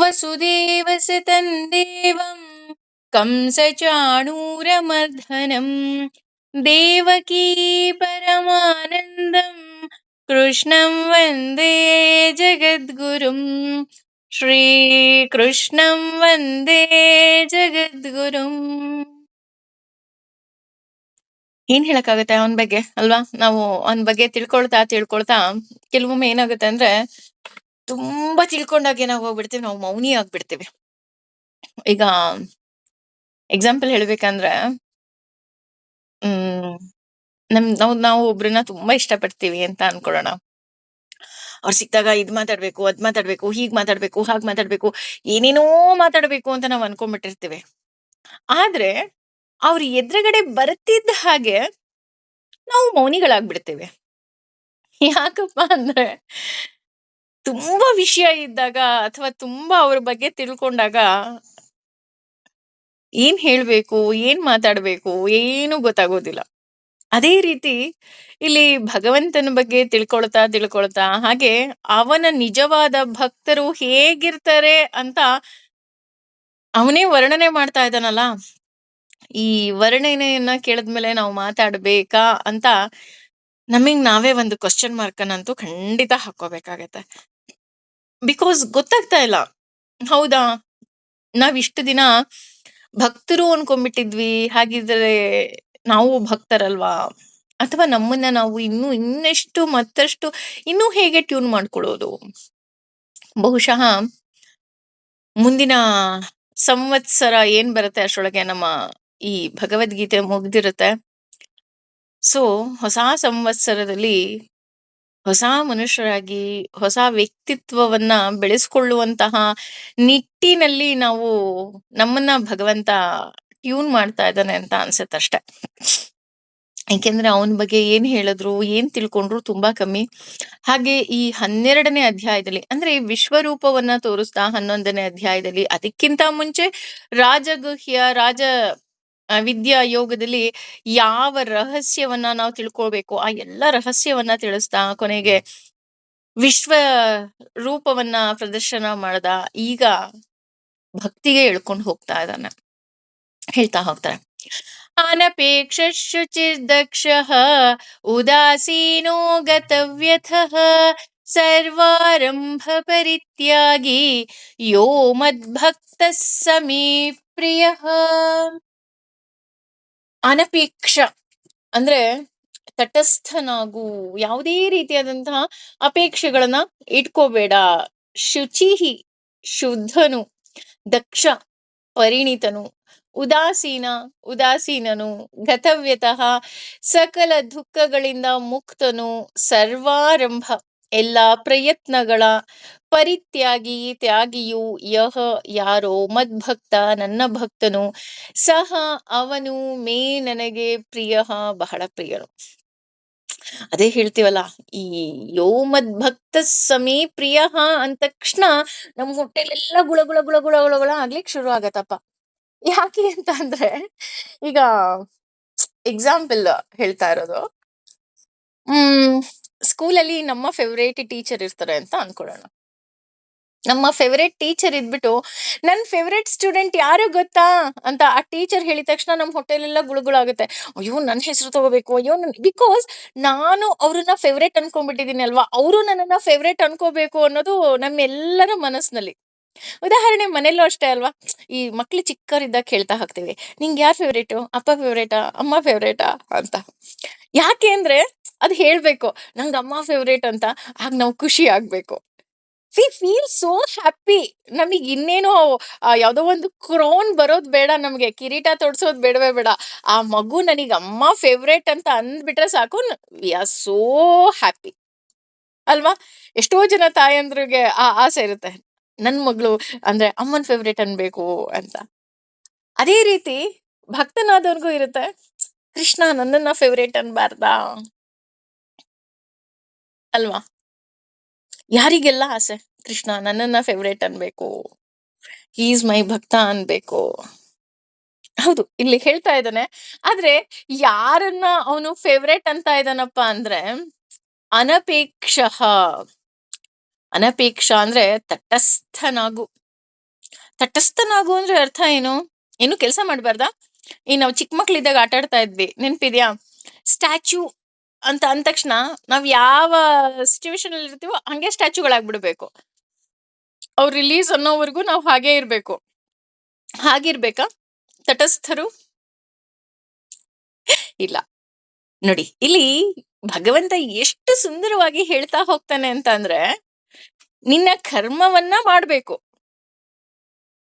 ವಸುದೇವಸುತಂ ದೇವಂ ಕಂಸಚಾಣೂರಮರ್ದನಂ ದೇವಕೀ ಪರಮಾನಂದಂ ಕೃಷ್ಣಂ ವಂದೇ ಜಗದ್ಗುರುಂ ಶ್ರೀಕೃಷ್ಣಂ ವಂದೇ ಜಗದ್ಗುರುಂ. ಏನ್ ಹೇಳಕ್ಕಾಗತ್ತೆ ಅವನ ಬಗ್ಗೆ ಅಲ್ವಾ? ನಾವು ಅವನ ಬಗ್ಗೆ ತಿಳ್ಕೊಳ್ತಾ ತಿಳ್ಕೊಳ್ತಾ ಕೆಲವೊಮ್ಮೆ ಏನಾಗುತ್ತೆ ಅಂದ್ರೆ ತುಂಬಾ ತಿಳ್ಕೊಂಡಾಗ ಏನಾಗ್ ಹೋಗ್ಬಿಡ್ತೀವಿ, ನಾವು ಮೌನಿ ಆಗ್ಬಿಡ್ತೀವಿ. ಈಗ ಎಕ್ಸಾಂಪಲ್ ಹೇಳ್ಬೇಕಂದ್ರೆ ಹ್ಮ್ ನಾವು ಒಬ್ರನ್ನ ತುಂಬಾ ಇಷ್ಟಪಡ್ತೀವಿ ಅಂತ ಅನ್ಕೊಳ್ಳೋಣ. ಅವ್ರು ಸಿಕ್ತಾಗ ಇದ್ ಮಾತಾಡ್ಬೇಕು, ಅದ್ ಮಾತಾಡ್ಬೇಕು, ಹೀಗ್ ಮಾತಾಡ್ಬೇಕು, ಹಾಗ್ ಮಾತಾಡ್ಬೇಕು, ಏನೇನೋ ಮಾತಾಡ್ಬೇಕು ಅಂತ ನಾವ್ ಅನ್ಕೊಂಡ್ಬಿಟ್ಟಿರ್ತೀವಿ. ಆದ್ರೆ ಅವ್ರ ಎದುರುಗಡೆ ಬರ್ತಿದ್ದ ಹಾಗೆ ನಾವು ಮೌನಿಗಳಾಗ್ಬಿಡ್ತೇವೆ. ಯಾಕಪ್ಪ ಅಂದ್ರೆ ತುಂಬಾ ವಿಷಯ ಇದ್ದಾಗ ಅಥವಾ ತುಂಬಾ ಅವ್ರ ಬಗ್ಗೆ ತಿಳ್ಕೊಂಡಾಗ ಏನ್ ಹೇಳ್ಬೇಕು, ಏನ್ ಮಾತಾಡ್ಬೇಕು ಏನು ಗೊತ್ತಾಗೋದಿಲ್ಲ. ಅದೇ ರೀತಿ ಇಲ್ಲಿ ಭಗವಂತನ ಬಗ್ಗೆ ತಿಳ್ಕೊಳ್ತಾ ತಿಳ್ಕೊಳ್ತಾ ಹಾಗೆ ಅವನ ನಿಜವಾದ ಭಕ್ತರು ಹೇಗಿರ್ತಾರೆ ಅಂತ ಅವನೇ ವರ್ಣನೆ ಮಾಡ್ತಾ ಇದ್ದಾನಲ್ಲ. ಈ ವರ್ಣನೆಯನ್ನ ಕೇಳಿದ್ಮೇಲೆ ನಾವು ಮಾತಾಡ್ಬೇಕಾ ಅಂತ ನಮಗ್ ನಾವೇ ಒಂದು ಕ್ವಶನ್ ಮಾರ್ಕ್ ಅನ್ನಂತೂ ಖಂಡಿತ ಹಾಕೋಬೇಕಾಗತ್ತೆ. ಬಿಕಾಸ್ ಗೊತ್ತಾಗ್ತಾ ಇಲ್ಲ. ಹೌದಾ, ನಾವ್ ಇಷ್ಟು ದಿನ ಭಕ್ತರು ಅನ್ಕೊಂಡ್ಬಿಟ್ಟಿದ್ವಿ, ಹಾಗಿದ್ರೆ ನಾವು ಭಕ್ತರಲ್ವಾ? ಅಥವಾ ನಮ್ಮನ್ನ ನಾವು ಇನ್ನೆಷ್ಟು ಮತ್ತಷ್ಟು ಇನ್ನೂ ಹೇಗೆ ಟ್ಯೂನ್ ಮಾಡ್ಕೊಳ್ಳೋದು? ಬಹುಶಃ ಮುಂದಿನ ಸಂವತ್ಸರ ಏನ್ ಬರುತ್ತೆ ಅಷ್ಟರೊಳಗೆ ನಮ್ಮ ಈ ಭಗವದ್ಗೀತೆ ಮುಗ್ದಿರುತ್ತೆ. ಸೊ ಹೊಸ ಸಂವತ್ಸರದಲ್ಲಿ ಹೊಸ ಮನುಷ್ಯರಾಗಿ ಹೊಸ ವ್ಯಕ್ತಿತ್ವವನ್ನ ಬೆಳೆಸ್ಕೊಳ್ಳುವಂತಹ ನಿಟ್ಟಿನಲ್ಲಿ ನಾವು ನಮ್ಮನ್ನ ಭಗವಂತ ಟ್ಯೂನ್ ಮಾಡ್ತಾ ಇದ್ದಾನೆ ಅಂತ ಅನ್ಸತ್ತಷ್ಟೆ. ಯಾಕೆಂದ್ರೆ ಅವನ ಬಗ್ಗೆ ಏನ್ ಹೇಳಿದ್ರು, ಏನ್ ತಿಳ್ಕೊಂಡ್ರು ತುಂಬಾ ಕಮ್ಮಿ. ಹಾಗೆ ಈ 12ನೇ ಅಧ್ಯಾಯದಲ್ಲಿ ಅಂದ್ರೆ ವಿಶ್ವರೂಪವನ್ನ ತೋರಿಸ್ತಾ 11ನೇ ಅಧ್ಯಾಯದಲ್ಲಿ, ಅದಕ್ಕಿಂತ ಮುಂಚೆ ರಾಜ ವಿದ್ಯಾ ಯೋಗದಲ್ಲಿ ಯಾವ ರಹಸ್ಯವನ್ನ ನಾವು ತಿಳ್ಕೊಳ್ಬೇಕು ಆ ಎಲ್ಲ ರಹಸ್ಯವನ್ನ ತಿಳಿಸ್ತಾ ಕೊನೆಗೆ ವಿಶ್ವ ರೂಪವನ್ನ ಪ್ರದರ್ಶನ ಮಾಡ್ದ. ಈಗ ಭಕ್ತಿಗೆ ಎಳ್ಕೊಂಡು ಹೋಗ್ತಾ ಇದ್ದಾನೆ, ಹೇಳ್ತಾ ಹೋಗ್ತಾರೆ. ಅನಪೇಕ್ಷ ಶುಚಿರ್ದಕ್ಷಃ ಉದಾಸೀನೋ ಗತವ್ಯಥಃ ಸರ್ವಾರಂಭ ಪರಿತ್ಯಾಗಿ ಯೋ ಮದ್ಭಕ್ತ ಸಮೇ ಪ್ರಿಯಃ. ಅನಪೇಕ್ಷ ಅಂದ್ರೆ ತಟಸ್ಥನಾಗು, ಯಾವುದೇ ರೀತಿಯಾದಂತಹ ಅಪೇಕ್ಷೆಗಳನ್ನ ಇಟ್ಕೋಬೇಡ. ಶುಚಿಹಿ ಶುದ್ಧನು, ದಕ್ಷ ಪರಿಣಿತನು, ಉದಾಸೀನನು, ಗತವ್ಯತಃ ಸಕಲ ದುಃಖಗಳಿಂದ ಮುಕ್ತನು, ಸರ್ವಾರಂಭ ಎಲ್ಲಾ ಪ್ರಯತ್ನಗಳ ತ್ಯಾಗಿಯು ಯಹ ಯಾರೋ ಮದ್ಭಕ್ತ ನನ್ನ ಭಕ್ತನು, ಸಹ ಅವನು ಮೇ ನನಗೆ ಪ್ರಿಯ ಬಹಳ ಪ್ರಿಯನು. ಅದೇ ಹೇಳ್ತೀವಲ್ಲ, ಈ ಯೋ ಮದ್ಭಕ್ತ ಸಮೇ ಪ್ರಿಯ ಅಂದ ತಕ್ಷಣ ನಮ್ ಹೊಟ್ಟೆಲೆಲ್ಲ ಗುಳ ಗುಳ ಗುಳ ಗುಳ ಗುಳ ಗುಳ ಆಗ್ಲಿಕ್ಕೆ ಶುರು ಆಗತ್ತಪ್ಪ. ಯಾಕೆ ಅಂತ ಅಂದ್ರೆ ಈಗ ಎಕ್ಸಾಂಪಲ್ ಹೇಳ್ತಾ ಇರೋದು, ಸ್ಕೂಲಲ್ಲಿ ನಮ್ಮ ಫೇವ್ರೇಟ್ ಟೀಚರ್ ಇರ್ತಾರೆ ಅಂತ ಅನ್ಕೊಳ್ಳೋಣ. ನಮ್ಮ ಫೇವ್ರೇಟ್ ಟೀಚರ್ ಇದ್ಬಿಟ್ಟು ನನ್ ಫೇವ್ರೇಟ್ ಸ್ಟೂಡೆಂಟ್ ಯಾರು ಗೊತ್ತಾ ಅಂತ ಆ ಟೀಚರ್ ಹೇಳಿದ ತಕ್ಷಣ ನಮ್ ಹೊಟ್ಟೆಲೆಲ್ಲ ಗುಳುಗುಳಾಗುತ್ತೆ. ಅಯ್ಯೋ ನನ್ ಹೆಸರು ತಗೋಬೇಕು, ಅಯ್ಯೋ ಬಿಕಾಸ್ ನಾನು ಅವ್ರನ್ನ ಫೇವ್ರೇಟ್ ಅನ್ಕೊಂಡ್ಬಿಟ್ಟಿದೀನಿ ಅಲ್ವಾ, ಅವರು ನನ್ನನ್ನ ಫೇವ್ರೇಟ್ ಅನ್ಕೋಬೇಕು ಅನ್ನೋದು ನಮ್ಮೆಲ್ಲರ ಮನಸ್ಸಿನಲ್ಲಿ. ಉದಾಹರಣೆ ಮನೇಲೂ ಅಷ್ಟೇ ಅಲ್ವಾ, ಈ ಮಕ್ಳು ಚಿಕ್ಕವರಿದ್ದಾಗ ಕೇಳ್ತಾ ಹೋಗ್ತೀವಿ, ನಿಂಗೆ ಯಾರ್ ಫೇವ್ರೇಟು, ಅಪ್ಪ ಫೇವ್ರೇಟಾ, ಅಮ್ಮ ಫೇವ್ರೇಟಾ ಅಂತ. ಯಾಕೆ ಅಂದ್ರೆ ಅದ್ ಹೇಳ್ಬೇಕು, ನಂಗೆ ಅಮ್ಮ ಫೇವ್ರೇಟ್ ಅಂತ. ಆಗ ನಾವು ಖುಷಿ ಆಗ್ಬೇಕು, ವಿ ಫೀಲ್ ಸೋ ಹ್ಯಾಪಿ. ನಮಗ್ ಇನ್ನೇನು ಯಾವ್ದೋ ಒಂದು ಕ್ರೌನ್ ಬರೋದ್ ಬೇಡ, ನಮ್ಗೆ ಕಿರೀಟ ತೊಡ್ಸೋದ್ ಬೇಡವೇ ಬೇಡ. ಆ ಮಗು ನನಗ್ ಅಮ್ಮ ಫೇವ್ರೇಟ್ ಅಂತ ಅಂದ್ಬಿಟ್ರೆ ಸಾಕು, ವಿ ಆರ್ ಸೋ ಹ್ಯಾಪಿ ಅಲ್ವಾ? ಎಷ್ಟೋ ಜನ ತಾಯಂದ್ರಿಗೆ ಆ ಆಸೆ ಇರುತ್ತೆ, ನನ್ ಮಗಳು ಅಂದ್ರೆ ಅಮ್ಮನ್ ಫೇವ್ರೇಟ್ ಅನ್ಬೇಕು ಅಂತ. ಅದೇ ರೀತಿ ಭಕ್ತನಾದವ್ರಿಗೂ ಇರುತ್ತೆ, ಕೃಷ್ಣ ನನ್ನನ್ನ ಫೇವ್ರೇಟ್ ಅನ್ಬಾರ್ದಾ ಅಲ್ವಾ? ಯಾರಿಗೆಲ್ಲ ಆಸೆ ಕೃಷ್ಣ ನನ್ನನ್ನ ಫೇವ್ರೇಟ್ ಅನ್ಬೇಕು, ಈಸ್ ಮೈ ಭಕ್ತ ಅನ್ಬೇಕು. ಹೌದು, ಇಲ್ಲಿ ಹೇಳ್ತಾ ಇದ್ದಾನೆ. ಆದ್ರೆ ಯಾರನ್ನ ಅವನು ಫೇವ್ರೇಟ್ ಅಂತ ಇದ್ದಾನಪ್ಪ ಅಂದ್ರೆ ಅನಪೇಕ್ಷ. ಅನಪೇಕ್ಷ ಅಂದ್ರೆ ತಟಸ್ಥನಾಗು, ತಟಸ್ಥನಾಗು ಅಂದ್ರೆ ಅರ್ಥ ಏನು? ಏನು ಕೆಲಸ ಮಾಡ್ಬಾರ್ದಾ? ಈ ನಾವು ಚಿಕ್ಕ ಮಕ್ಳಿದ್ದಾಗ ಆಟ ಆಡ್ತಾ ಇದ್ವಿ, ನೆನ್ಪಿದ್ಯಾ? ಸ್ಟ್ಯಾಚ್ಯೂ ಅಂತ ಅಂದ ತಕ್ಷಣ ನಾವ್ ಯಾವ ಸಿಚುವೇಶನ್ ಅಲ್ಲಿ ಇರ್ತೀವೋ ಹಂಗೆ ಸ್ಟ್ಯಾಚ್ಯೂಗಳಾಗ್ಬಿಡ್ಬೇಕು. ಅವ್ರು ರಿಲೀಸ್ ಅನ್ನೋವರೆಗೂ ನಾವು ಹಾಗೆ ಇರ್ಬೇಕು. ಹಾಗಿರ್ಬೇಕಾ ತಟಸ್ಥರು? ಇಲ್ಲ. ನೋಡಿ, ಇಲ್ಲಿ ಭಗವಂತ ಎಷ್ಟು ಸುಂದರವಾಗಿ ಹೇಳ್ತಾ ಹೋಗ್ತಾನೆ ಅಂತ ಅಂದ್ರೆ, ನಿನ್ನ ಕರ್ಮವನ್ನ ಮಾಡ್ಬೇಕು.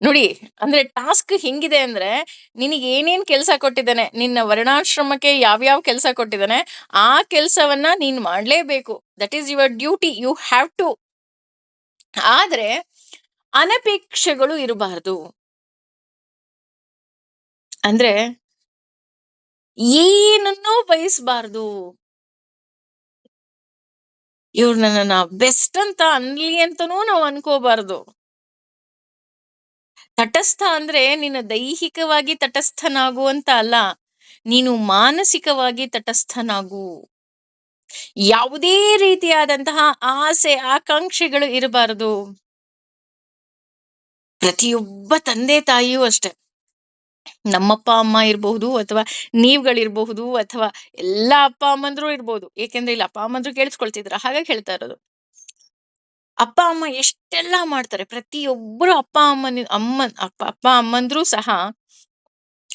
ನೋಡಿ, ಅಂದ್ರೆ ಟಾಸ್ಕ್ ಹೆಂಗಿದೆ ಅಂದ್ರೆ, ನಿನಗೆ ಏನೇನ್ ಕೆಲಸ ಕೊಟ್ಟಿದ್ದಾನೆ, ನಿನ್ನ ವರ್ಣಾಶ್ರಮಕ್ಕೆ ಯಾವ್ಯಾವ ಕೆಲಸ ಕೊಟ್ಟಿದ್ದಾನೆ, ಆ ಕೆಲಸವನ್ನ ನೀನ್ ಮಾಡ್ಲೇಬೇಕು. That is your duty, you have to. ಆದ್ರೆ ಅನಪೇಕ್ಷೆಗಳು ಇರಬಾರ್ದು. ಅಂದ್ರೆ ಏನನ್ನೂ ಬಯಸಬಾರ್ದು. ಇವ್ರು ನನ್ನನ್ನ ಬೆಸ್ಟ್ ಅಂತ ಅನ್ಲಿ ಅಂತನೂ ನಾವು ಅನ್ಕೋಬಾರ್ದು. ತಟಸ್ಥ ಅಂದ್ರೆ ನಿನ್ನ ದೈಹಿಕವಾಗಿ ತಟಸ್ಥನಾಗು ಅಂತ ಅಲ್ಲ, ನೀನು ಮಾನಸಿಕವಾಗಿ ತಟಸ್ಥನಾಗು. ಯಾವುದೇ ರೀತಿಯಾದಂತಹ ಆಸೆ ಆಕಾಂಕ್ಷೆಗಳು ಇರಬಾರದು. ಪ್ರತಿಯೊಬ್ಬ ತಂದೆ ತಾಯಿಯೂ ಅಷ್ಟೆ, ನಮ್ಮಪ್ಪ ಅಮ್ಮ ಇರಬಹುದು ಅಥವಾ ನೀವುಗಳಿರಬಹುದು ಅಥವಾ ಎಲ್ಲಾ ಅಪ್ಪ ಅಮ್ಮಂದ್ರು ಇರ್ಬೋದು. ಏಕೆಂದ್ರೆ ಇಲ್ಲಿ ಅಪ್ಪ ಅಮ್ಮಂದ್ರು ಕೇಳಿಸ್ಕೊಳ್ತಿದ್ರ, ಹಾಗಾಗಿ ಹೇಳ್ತಾ ಇರೋದು. ಅಪ್ಪ ಅಮ್ಮ ಎಷ್ಟೆಲ್ಲಾ ಮಾಡ್ತಾರೆ, ಪ್ರತಿಯೊಬ್ಬರು ಅಪ್ಪ ಅಮ್ಮಂದ್ರು ಸಹ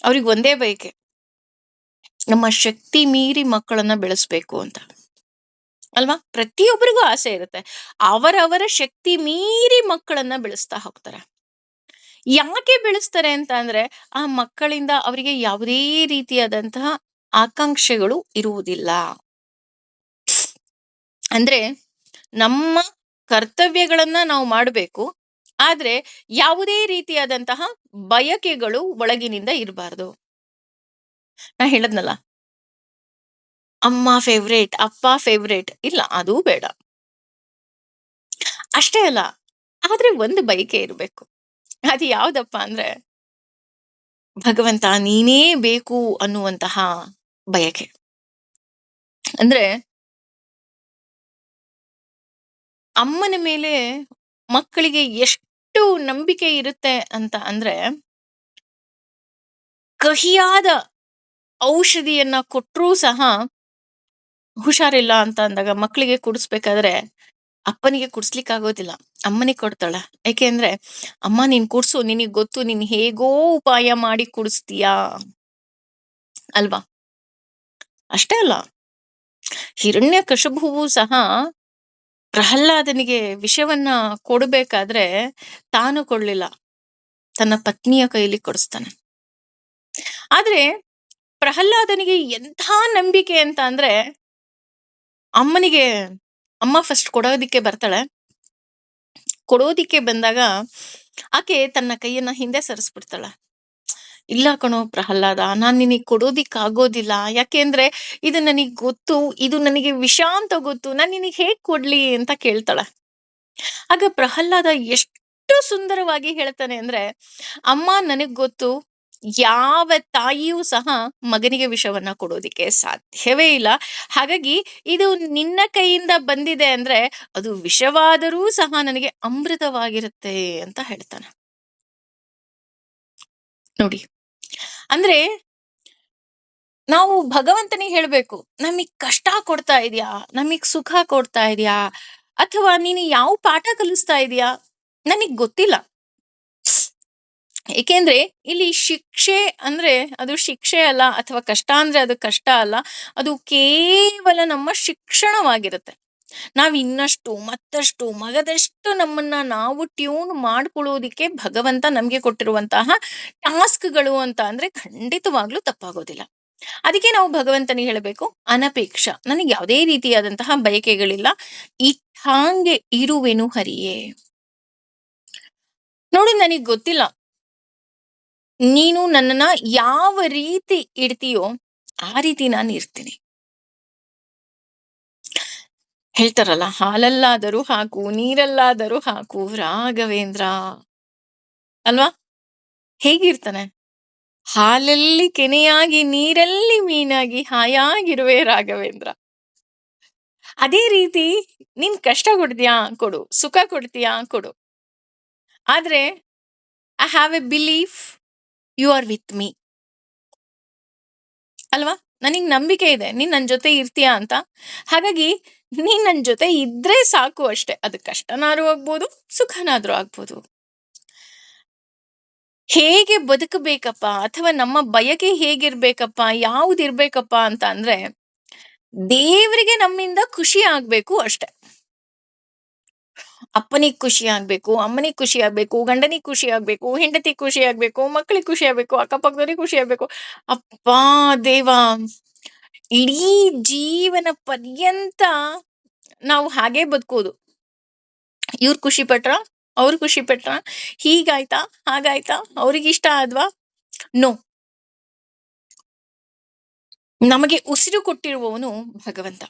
ಅವ್ರಿಗೆ ಒಂದೇ ಬಯಕೆ, ನಮ್ಮ ಶಕ್ತಿ ಮೀರಿ ಮಕ್ಕಳನ್ನ ಬೆಳೆಸ್ಬೇಕು ಅಂತ ಅಲ್ವಾ? ಪ್ರತಿಯೊಬ್ಬರಿಗೂ ಆಸೆ ಇರುತ್ತೆ, ಅವರವರ ಶಕ್ತಿ ಮೀರಿ ಮಕ್ಕಳನ್ನ ಬೆಳೆಸ್ತಾ ಹೋಗ್ತಾರೆ. ಯಾಕೆ ಬೆಳೆಸ್ತಾರೆ ಅಂತ ಅಂದ್ರೆ, ಆ ಮಕ್ಕಳಿಂದ ಅವರಿಗೆ ಯಾವುದೇ ರೀತಿಯಾದಂತಹ ಆಕಾಂಕ್ಷೆಗಳು ಇರುವುದಿಲ್ಲ. ಅಂದ್ರೆ ನಮ್ಮ ಕರ್ತವ್ಯಗಳನ್ನ ನಾವು ಮಾಡಬೇಕು, ಆದ್ರೆ ಯಾವುದೇ ರೀತಿಯಾದಂತಹ ಬಯಕೆಗಳು ಒಳಗಿನಿಂದ ಇರಬಾರ್ದು. ನಾ ಹೇಳದ್ನಲ್ಲ, ಅಮ್ಮ ಫೇವ್ರೇಟ್, ಅಪ್ಪ ಫೇವ್ರೇಟ್, ಇಲ್ಲ ಅದೂ ಬೇಡ. ಅಷ್ಟೇ ಅಲ್ಲ, ಆದ್ರೆ ಒಂದು ಬಯಕೆ ಇರಬೇಕು. ಅದು ಯಾವ್ದಪ್ಪ ಅಂದ್ರೆ, ಭಗವಂತ ನೀನೇ ಬೇಕು ಅನ್ನುವಂತಹ ಬಯಕೆ. ಅಂದ್ರೆ ಅಮ್ಮನ ಮೇಲೆ ಮಕ್ಕಳಿಗೆ ಎಷ್ಟು ನಂಬಿಕೆ ಇರುತ್ತೆ ಅಂತ ಅಂದ್ರೆ, ಕಹಿಯಾದ ಔಷಧಿಯನ್ನ ಕೊಟ್ಟರೂ ಸಹ ಹುಷಾರಿಲ್ಲ ಅಂತ ಅಂದಾಗ ಮಕ್ಕಳಿಗೆ ಕುಡಿಸ್ಬೇಕಾದ್ರೆ ಅಪ್ಪನಿಗೆ ಕುಡ್ಸ್ಲಿಕ್ಕೆ ಆಗೋದಿಲ್ಲ, ಅಮ್ಮನಿಗೆ ಕೊಡ್ತಾಳೆ. ಯಾಕೆಂದ್ರೆ, ಅಮ್ಮ ನೀನ್ ಕುಡ್ಸು, ನಿನಗ್ ಗೊತ್ತು, ನೀನ್ ಹೇಗೋ ಉಪಾಯ ಮಾಡಿ ಕುಡಿಸ್ತೀಯಾ ಅಲ್ವಾ? ಅಷ್ಟೇ ಅಲ್ಲ, ಹಿರಣ್ಯ ಕಶುಭುವು ಸಹ ಪ್ರಹ್ಲಾದನಿಗೆ ವಿಷವನ್ನ ಕೊಡ್ಬೇಕಾದ್ರೆ ತಾನು ಕೊಡ್ಲಿಲ್ಲ, ತನ್ನ ಪತ್ನಿಯ ಕೈಲಿ ಕೊಡಿಸ್ತಾನೆ. ಆದ್ರೆ ಪ್ರಹ್ಲಾದನಿಗೆ ಎಂಥ ನಂಬಿಕೆ ಅಂತ ಅಂದ್ರೆ, ಅಮ್ಮನಿಗೆ ಅಮ್ಮ ಫಸ್ಟ್ ಕೊಡೋದಿಕ್ಕೆ ಬರ್ತಾಳೆ. ಕೊಡೋದಿಕ್ಕೆ ಬಂದಾಗ ಆಕೆ ತನ್ನ ಕೈಯನ್ನ ಹಿಂದೆ ಸರಿಸ್ಬಿಡ್ತಾಳೆ. ಇಲ್ಲ ಕಣೋ ಪ್ರಹ್ಲಾದ, ನಾನ್ ನಿನಗ್ ಕೊಡೋದಿಕ್ಕಾಗೋದಿಲ್ಲ. ಯಾಕೆಂದ್ರೆ ಇದು ನನಗ್ ಗೊತ್ತು, ಇದು ನನಗೆ ವಿಷ ಅಂತ ಗೊತ್ತು, ನಾನ್ ನಿನಗ್ ಹೇಗ್ ಕೊಡ್ಲಿ ಅಂತ ಕೇಳ್ತಾಳೆ. ಆಗ ಪ್ರಹ್ಲಾದ ಎಷ್ಟು ಸುಂದರವಾಗಿ ಹೇಳ್ತಾನೆ ಅಂದ್ರೆ, ಅಮ್ಮ ನನಗ್ ಗೊತ್ತು, ಯಾವ ತಾಯಿಯೂ ಸಹ ಮಗನಿಗೆ ವಿಷವನ್ನ ಕೊಡೋದಿಕ್ಕೆ ಸಾಧ್ಯವೇ ಇಲ್ಲ. ಹಾಗಾಗಿ ಇದು ನಿನ್ನ ಕೈಯಿಂದ ಬಂದಿದೆ ಅಂದ್ರೆ ಅದು ವಿಷವಾದರೂ ಸಹ ನನಗೆ ಅಮೃತವಾಗಿರುತ್ತೆ ಅಂತ ಹೇಳ್ತಾನೆ. ನೋಡಿ, ಅಂದ್ರೆ ನಾವು ಭಗವಂತನಿಗೆ ಹೇಳ್ಬೇಕು, ನಮಗ್ ಕಷ್ಟ ಕೊಡ್ತಾ ಇದೀಯಾ, ನಮಗ್ ಸುಖ ಕೊಡ್ತಾ ಇದೀಯಾ, ಅಥವಾ ನೀನು ಯಾವ ಪಾಠ ಕಲಿಸ್ತಾ ಇದೀಯಾ ನನಗ್ ಗೊತ್ತಿಲ್ಲ. ಏಕೆಂದ್ರೆ ಇಲ್ಲಿ ಶಿಕ್ಷೆ ಅಂದ್ರೆ ಅದು ಶಿಕ್ಷೆ ಅಲ್ಲ, ಅಥವಾ ಕಷ್ಟ ಅಂದ್ರೆ ಅದು ಕಷ್ಟ ಅಲ್ಲ, ಅದು ಕೇವಲ ನಮ್ಮ ಶಿಕ್ಷಣವಾಗಿರುತ್ತೆ. ನಾವ್ ಇನ್ನಷ್ಟು ಮತ್ತಷ್ಟು ಮಗದಷ್ಟು ನಮ್ಮನ್ನ ನಾವು ಟ್ಯೂನ್ ಮಾಡ್ಕೊಳ್ಳೋದಿಕ್ಕೆ ಭಗವಂತ ನಮ್ಗೆ ಕೊಟ್ಟಿರುವಂತಹ ಟಾಸ್ಕ್ಗಳು ಅಂತ ಅಂದ್ರೆ ಖಂಡಿತವಾಗ್ಲೂ ತಪ್ಪಾಗೋದಿಲ್ಲ. ಅದಕ್ಕೆ ನಾವು ಭಗವಂತನಿಗೆ ಹೇಳಬೇಕು, ಅನಪೇಕ್ಷ, ನನಗೆ ಯಾವುದೇ ರೀತಿಯಾದಂತಹ ಬಯಕೆಗಳಿಲ್ಲ, ಇಟ್ಟಾಂಗೆ ಇರುವೆನು ಹರಿಯೇ. ನೋಡು, ನನಗ್ ಗೊತ್ತಿಲ್ಲ ನೀನು ನನ್ನನ್ನ ಯಾವ ರೀತಿ ಇಡ್ತೀಯೋ ಆ ರೀತಿ ನಾನು ಇರ್ತೀನಿ. ಹೇಳ್ತಾರಲ್ಲ, ಹಾಲಲ್ಲಾದರೂ ಹಾಕು, ನೀರಲ್ಲಾದರೂ ಹಾಕು ರಾಘವೇಂದ್ರ ಅಲ್ವಾ? ಹೇಗಿರ್ತಾನೆ? ಹಾಲಲ್ಲಿ ಕೆನೆಯಾಗಿ, ನೀರಲ್ಲಿ ಮೀನಾಗಿ, ಹಾಯಾಗಿರುವೆ ರಾಘವೇಂದ್ರ. ಅದೇ ರೀತಿ ನೀನ್ ಕಷ್ಟ ಕೊಡ್ತೀಯಾ ಕೊಡು, ಸುಖ ಕೊಡ್ತೀಯಾ ಕೊಡು, ಆದ್ರೆ I have a belief you are with me ಅಲ್ವಾ? ನನಗ್ ನಂಬಿಕೆ ಇದೆ ನೀನ್ ನನ್ ಜೊತೆ ಇರ್ತೀಯಾ ಅಂತ. ಹಾಗಾಗಿ ನೀನ್ ನನ್ ಜೊತೆ ಇದ್ರೆ ಸಾಕು ಅಷ್ಟೆ. ಅದು ಕಷ್ಟನಾದ್ರೂ ಆಗ್ಬೋದು, ಸುಖನಾದ್ರೂ ಆಗ್ಬೋದು. ಹೇಗೆ ಬದುಕಬೇಕಪ್ಪ ಅಥವಾ ನಮ್ಮ ಬಯಕೆ ಹೇಗಿರ್ಬೇಕಪ್ಪ, ಯಾವ್ದಿರ್ಬೇಕಪ್ಪ ಅಂತ ಅಂದ್ರೆ ದೇವರಿಗೆ ನಮ್ಮಿಂದ ಖುಷಿ ಆಗ್ಬೇಕು ಅಷ್ಟೆ. ಅಪ್ಪನಿಗೆ ಖುಷಿ ಆಗ್ಬೇಕು, ಅಮ್ಮನಿಗೆ ಖುಷಿ ಆಗ್ಬೇಕು, ಗಂಡನಿಗೆ ಖುಷಿ ಆಗ್ಬೇಕು, ಹೆಂಡತಿಗೆ ಖುಷಿ ಆಗ್ಬೇಕು, ಮಕ್ಕಳಿಗೆ ಖುಷಿ ಆಗ್ಬೇಕು, ಅಕ್ಕಪಕ್ಕದವ್ರಿಗೆ ಖುಷಿ ಆಗ್ಬೇಕು. ಅಪ್ಪಾ ದೇವಾ, ಇಡೀ ಜೀವನ ಪರ್ಯಂತ ನಾವು ಹಾಗೆ ಬದುಕೋದು. ಇವ್ರು ಖುಷಿ ಪಟ್ರ, ಅವ್ರು ಖುಷಿ ಪಟ್ರ, ಹೀಗಾಯ್ತಾ ಹಾಗಾಯ್ತಾ, ಅವ್ರಿಗಿಷ್ಟ ಆದ್ವಾ? ನೋ. ನಮಗೆ ಉಸಿರು ಕೊಟ್ಟಿರುವವನು ಭಗವಂತ.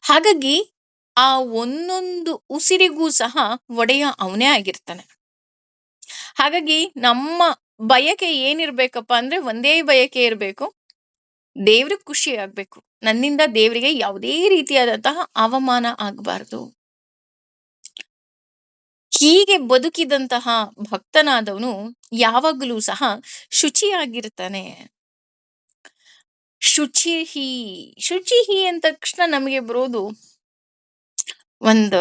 ಹಾಗಾಗಿ ಆ ಒಂದೊಂದು ಉಸಿರಿಗೂ ಸಹ ಒಡೆಯ ಅವನೇ ಆಗಿರ್ತಾನೆ. ಹಾಗಾಗಿ ನಮ್ಮ ಬಯಕೆ ಏನಿರ್ಬೇಕಪ್ಪ ಅಂದ್ರೆ ಒಂದೇ ಬಯಕೆ ಇರಬೇಕು, ದೇವ್ರಿಗೆ ಖುಷಿ ಆಗ್ಬೇಕು. ನನ್ನಿಂದ ದೇವರಿಗೆ ಯಾವುದೇ ರೀತಿಯಾದಂತಹ ಅವಮಾನ ಆಗಬಾರ್ದು. ಹೀಗೆ ಬದುಕಿದಂತಹ ಭಕ್ತನಾದವನು ಯಾವಾಗಲೂ ಸಹ ಶುಚಿಯಾಗಿರ್ತಾನೆ. ಶುಚಿಹಿ ಶುಚಿಹಿ ಅಂದ ತಕ್ಷಣ ನಮಗೆ ಬರೋದು ಒಂದು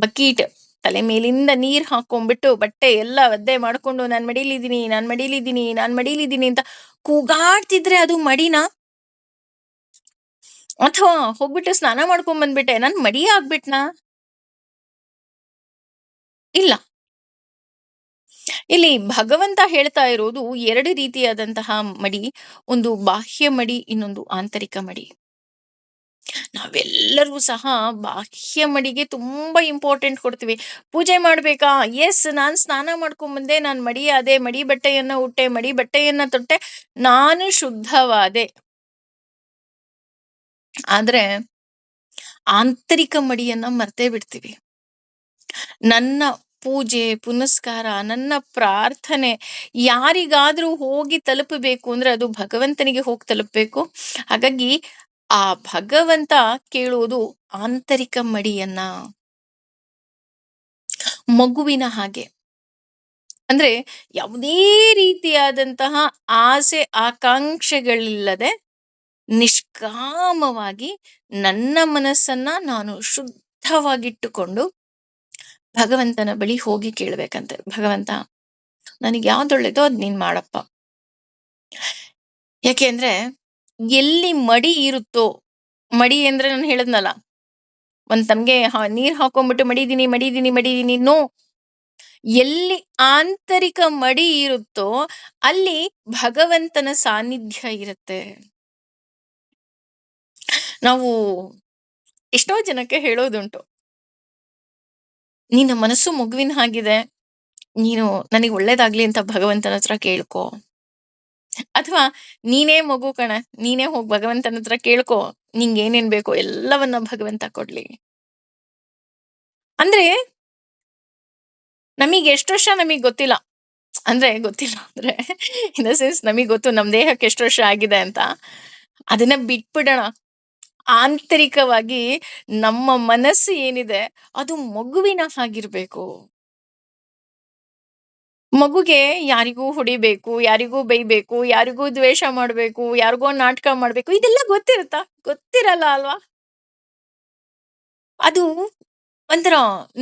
ಬಕೀಟ್ ತಲೆ ಮೇಲಿಂದ ನೀರ್ ಹಾಕೊಂಡ್ಬಿಟ್ಟು ಬಟ್ಟೆ ಎಲ್ಲ ಒದ್ದೆ ಮಾಡ್ಕೊಂಡು ನಾನ್ ಮಡಿಲಿದ್ದೀನಿ ನಾನ್ ಮಡಿಲಿದ್ದೀನಿ ನಾನ್ ಮಡಿಲಿದ್ದೀನಿ ಅಂತ ಕೂಗಾಡ್ತಿದ್ರೆ ಅದು ಮಡಿನಾ? ಅಥವಾ ಹೋಗ್ಬಿಟ್ಟು ಸ್ನಾನ ಮಾಡ್ಕೊಂಡ್ ಬಂದ್ಬಿಟ್ಟೆ ನಾನ್ ಮಡಿ ಆಗ್ಬಿಟ್ನಾ? ಇಲ್ಲ. ಇಲ್ಲಿ ಭಗವಂತ ಹೇಳ್ತಾ ಇರೋದು ಎರಡು ರೀತಿಯಾದಂತಹ ಮಡಿ. ಒಂದು ಬಾಹ್ಯ ಮಡಿ, ಇನ್ನೊಂದು ಆಂತರಿಕ ಮಡಿ. ನಾವೆಲ್ಲರೂ ಸಹ ಬಾಹ್ಯ ಮಡಿಗೆ ತುಂಬಾ ಇಂಪಾರ್ಟೆಂಟ್ ಕೊಡ್ತೀವಿ. ಪೂಜೆ ಮಾಡ್ಬೇಕಾ? ಎಸ್, ನಾನ್ ಸ್ನಾನ ಮಾಡ್ಕೊಂಡ್ ಬಂದೆ, ನಾನ್ ಮಡಿ ಆದೆ, ಮಡಿ ಬಟ್ಟೆಯನ್ನ ಉಟ್ಟೆ, ಮಡಿ ಬಟ್ಟೆಯನ್ನ ತೊಟ್ಟೆ, ನಾನು ಶುದ್ಧವಾದೆ. ಆದ್ರೆ ಆಂತರಿಕ ಮಡಿಯನ್ನ ಮರ್ತೇ ಬಿಡ್ತೀವಿ. ನನ್ನ ಪೂಜೆ ಪುನಸ್ಕಾರ, ನನ್ನ ಪ್ರಾರ್ಥನೆ ಯಾರಿಗಾದ್ರೂ ಹೋಗಿ ತಲುಪಬೇಕು ಅಂದ್ರೆ ಅದು ಭಗವಂತನಿಗೆ ಹೋಗಿ ತಲುಪಬೇಕು. ಹಾಗಾಗಿ ಆ ಭಗವಂತ ಕೇಳುವುದು ಆಂತರಿಕ ಮಡಿಯನ್ನ. ಮಗುವಿನ ಹಾಗೆ. ಅಂದ್ರೆ ಯಾವುದೇ ರೀತಿಯಾದಂತಹ ಆಸೆ ಆಕಾಂಕ್ಷೆಗಳಿಲ್ಲದೆ ನಿಷ್ಕಾಮವಾಗಿ ನನ್ನ ಮನಸ್ಸನ್ನ ನಾನು ಶುದ್ಧವಾಗಿಟ್ಟುಕೊಂಡು ಭಗವಂತನ ಬಳಿ ಹೋಗಿ ಕೇಳ್ಬೇಕಂತೆ. ಭಗವಂತ, ನನಗೆ ಯಾವ್ದೊಳ್ಳೇದೋ ಅದ್ ನೀನ್ ಮಾಡಪ್ಪ. ಯಾಕೆಂದ್ರೆ ಎಲ್ಲಿ ಮಡಿ ಇರುತ್ತೋ, ಮಡಿ ಅಂದ್ರೆ ನಾನು ಹೇಳದ್ನಲ್ಲ, ಒಂದ್ ತಮ್ಗೆ ನೀರ್ ಹಾಕೊಂಡ್ಬಿಟ್ಟು ಮಡಿದೀನಿ ಮಡಿದೀನಿ ಮಡಿದೀನಿ, ನೋ. ಎಲ್ಲಿ ಆಂತರಿಕ ಮಡಿ ಇರುತ್ತೋ ಅಲ್ಲಿ ಭಗವಂತನ ಸಾನ್ನಿಧ್ಯ ಇರುತ್ತೆ. ನಾವು ಎಷ್ಟೋ ಜನಕ್ಕೆ ಹೇಳೋದುಂಟು, ನಿನ್ನ ಮನಸ್ಸು ಮಗುವಿನ ಹಾಗಿದೆ, ನೀನು ನನಗೆ ಒಳ್ಳೇದಾಗ್ಲಿ ಅಂತ ಭಗವಂತನ ಹತ್ರ ಕೇಳ್ಕೊ. ಅಥವಾ ನೀನೇ ಮಗು ಕಣ, ನೀನೇ ಹೋಗ್ ಭಗವಂತನ ಹತ್ರ ಕೇಳ್ಕೊ, ನಿಂಗೆ ಏನೇನ್ ಬೇಕೋ ಎಲ್ಲವನ್ನ ಭಗವಂತ ಕೊಡ್ಲಿ. ಅಂದ್ರೆ ನಮಗ್ ಎಷ್ಟು ವರ್ಷ ನಮಗ್ ಗೊತ್ತಿಲ್ಲ. ಅಂದ್ರೆ ಗೊತ್ತಿಲ್ಲ ಅಂದ್ರೆ ಇನ್ ದ ಸೆನ್ಸ್ ನಮಗ್ ಗೊತ್ತು ನಮ್ ದೇಹಕ್ಕೆ ಎಷ್ಟು ವರ್ಷ ಆಗಿದೆ ಅಂತ. ಅದನ್ನ ಬಿಟ್ಬಿಡೋಣ. ಆಂತರಿಕವಾಗಿ ನಮ್ಮ ಮನಸ್ಸು ಏನಿದೆ ಅದು ಮಗುವಿನ ಹಾಗಿರ್ಬೇಕು. ಮಗುಗೆ ಯಾರಿಗೂ ಹೊಡಿಬೇಕು, ಯಾರಿಗೂ ಬೈಬೇಕು, ಯಾರಿಗೂ ದ್ವೇಷ ಮಾಡ್ಬೇಕು, ಯಾರಿಗೋ ನಾಟಕ ಮಾಡ್ಬೇಕು, ಇದೆಲ್ಲ ಗೊತ್ತಿರುತ್ತಾ? ಗೊತ್ತಿರಲ್ಲ ಅಲ್ವಾ? ಅದು ಒಂಥರ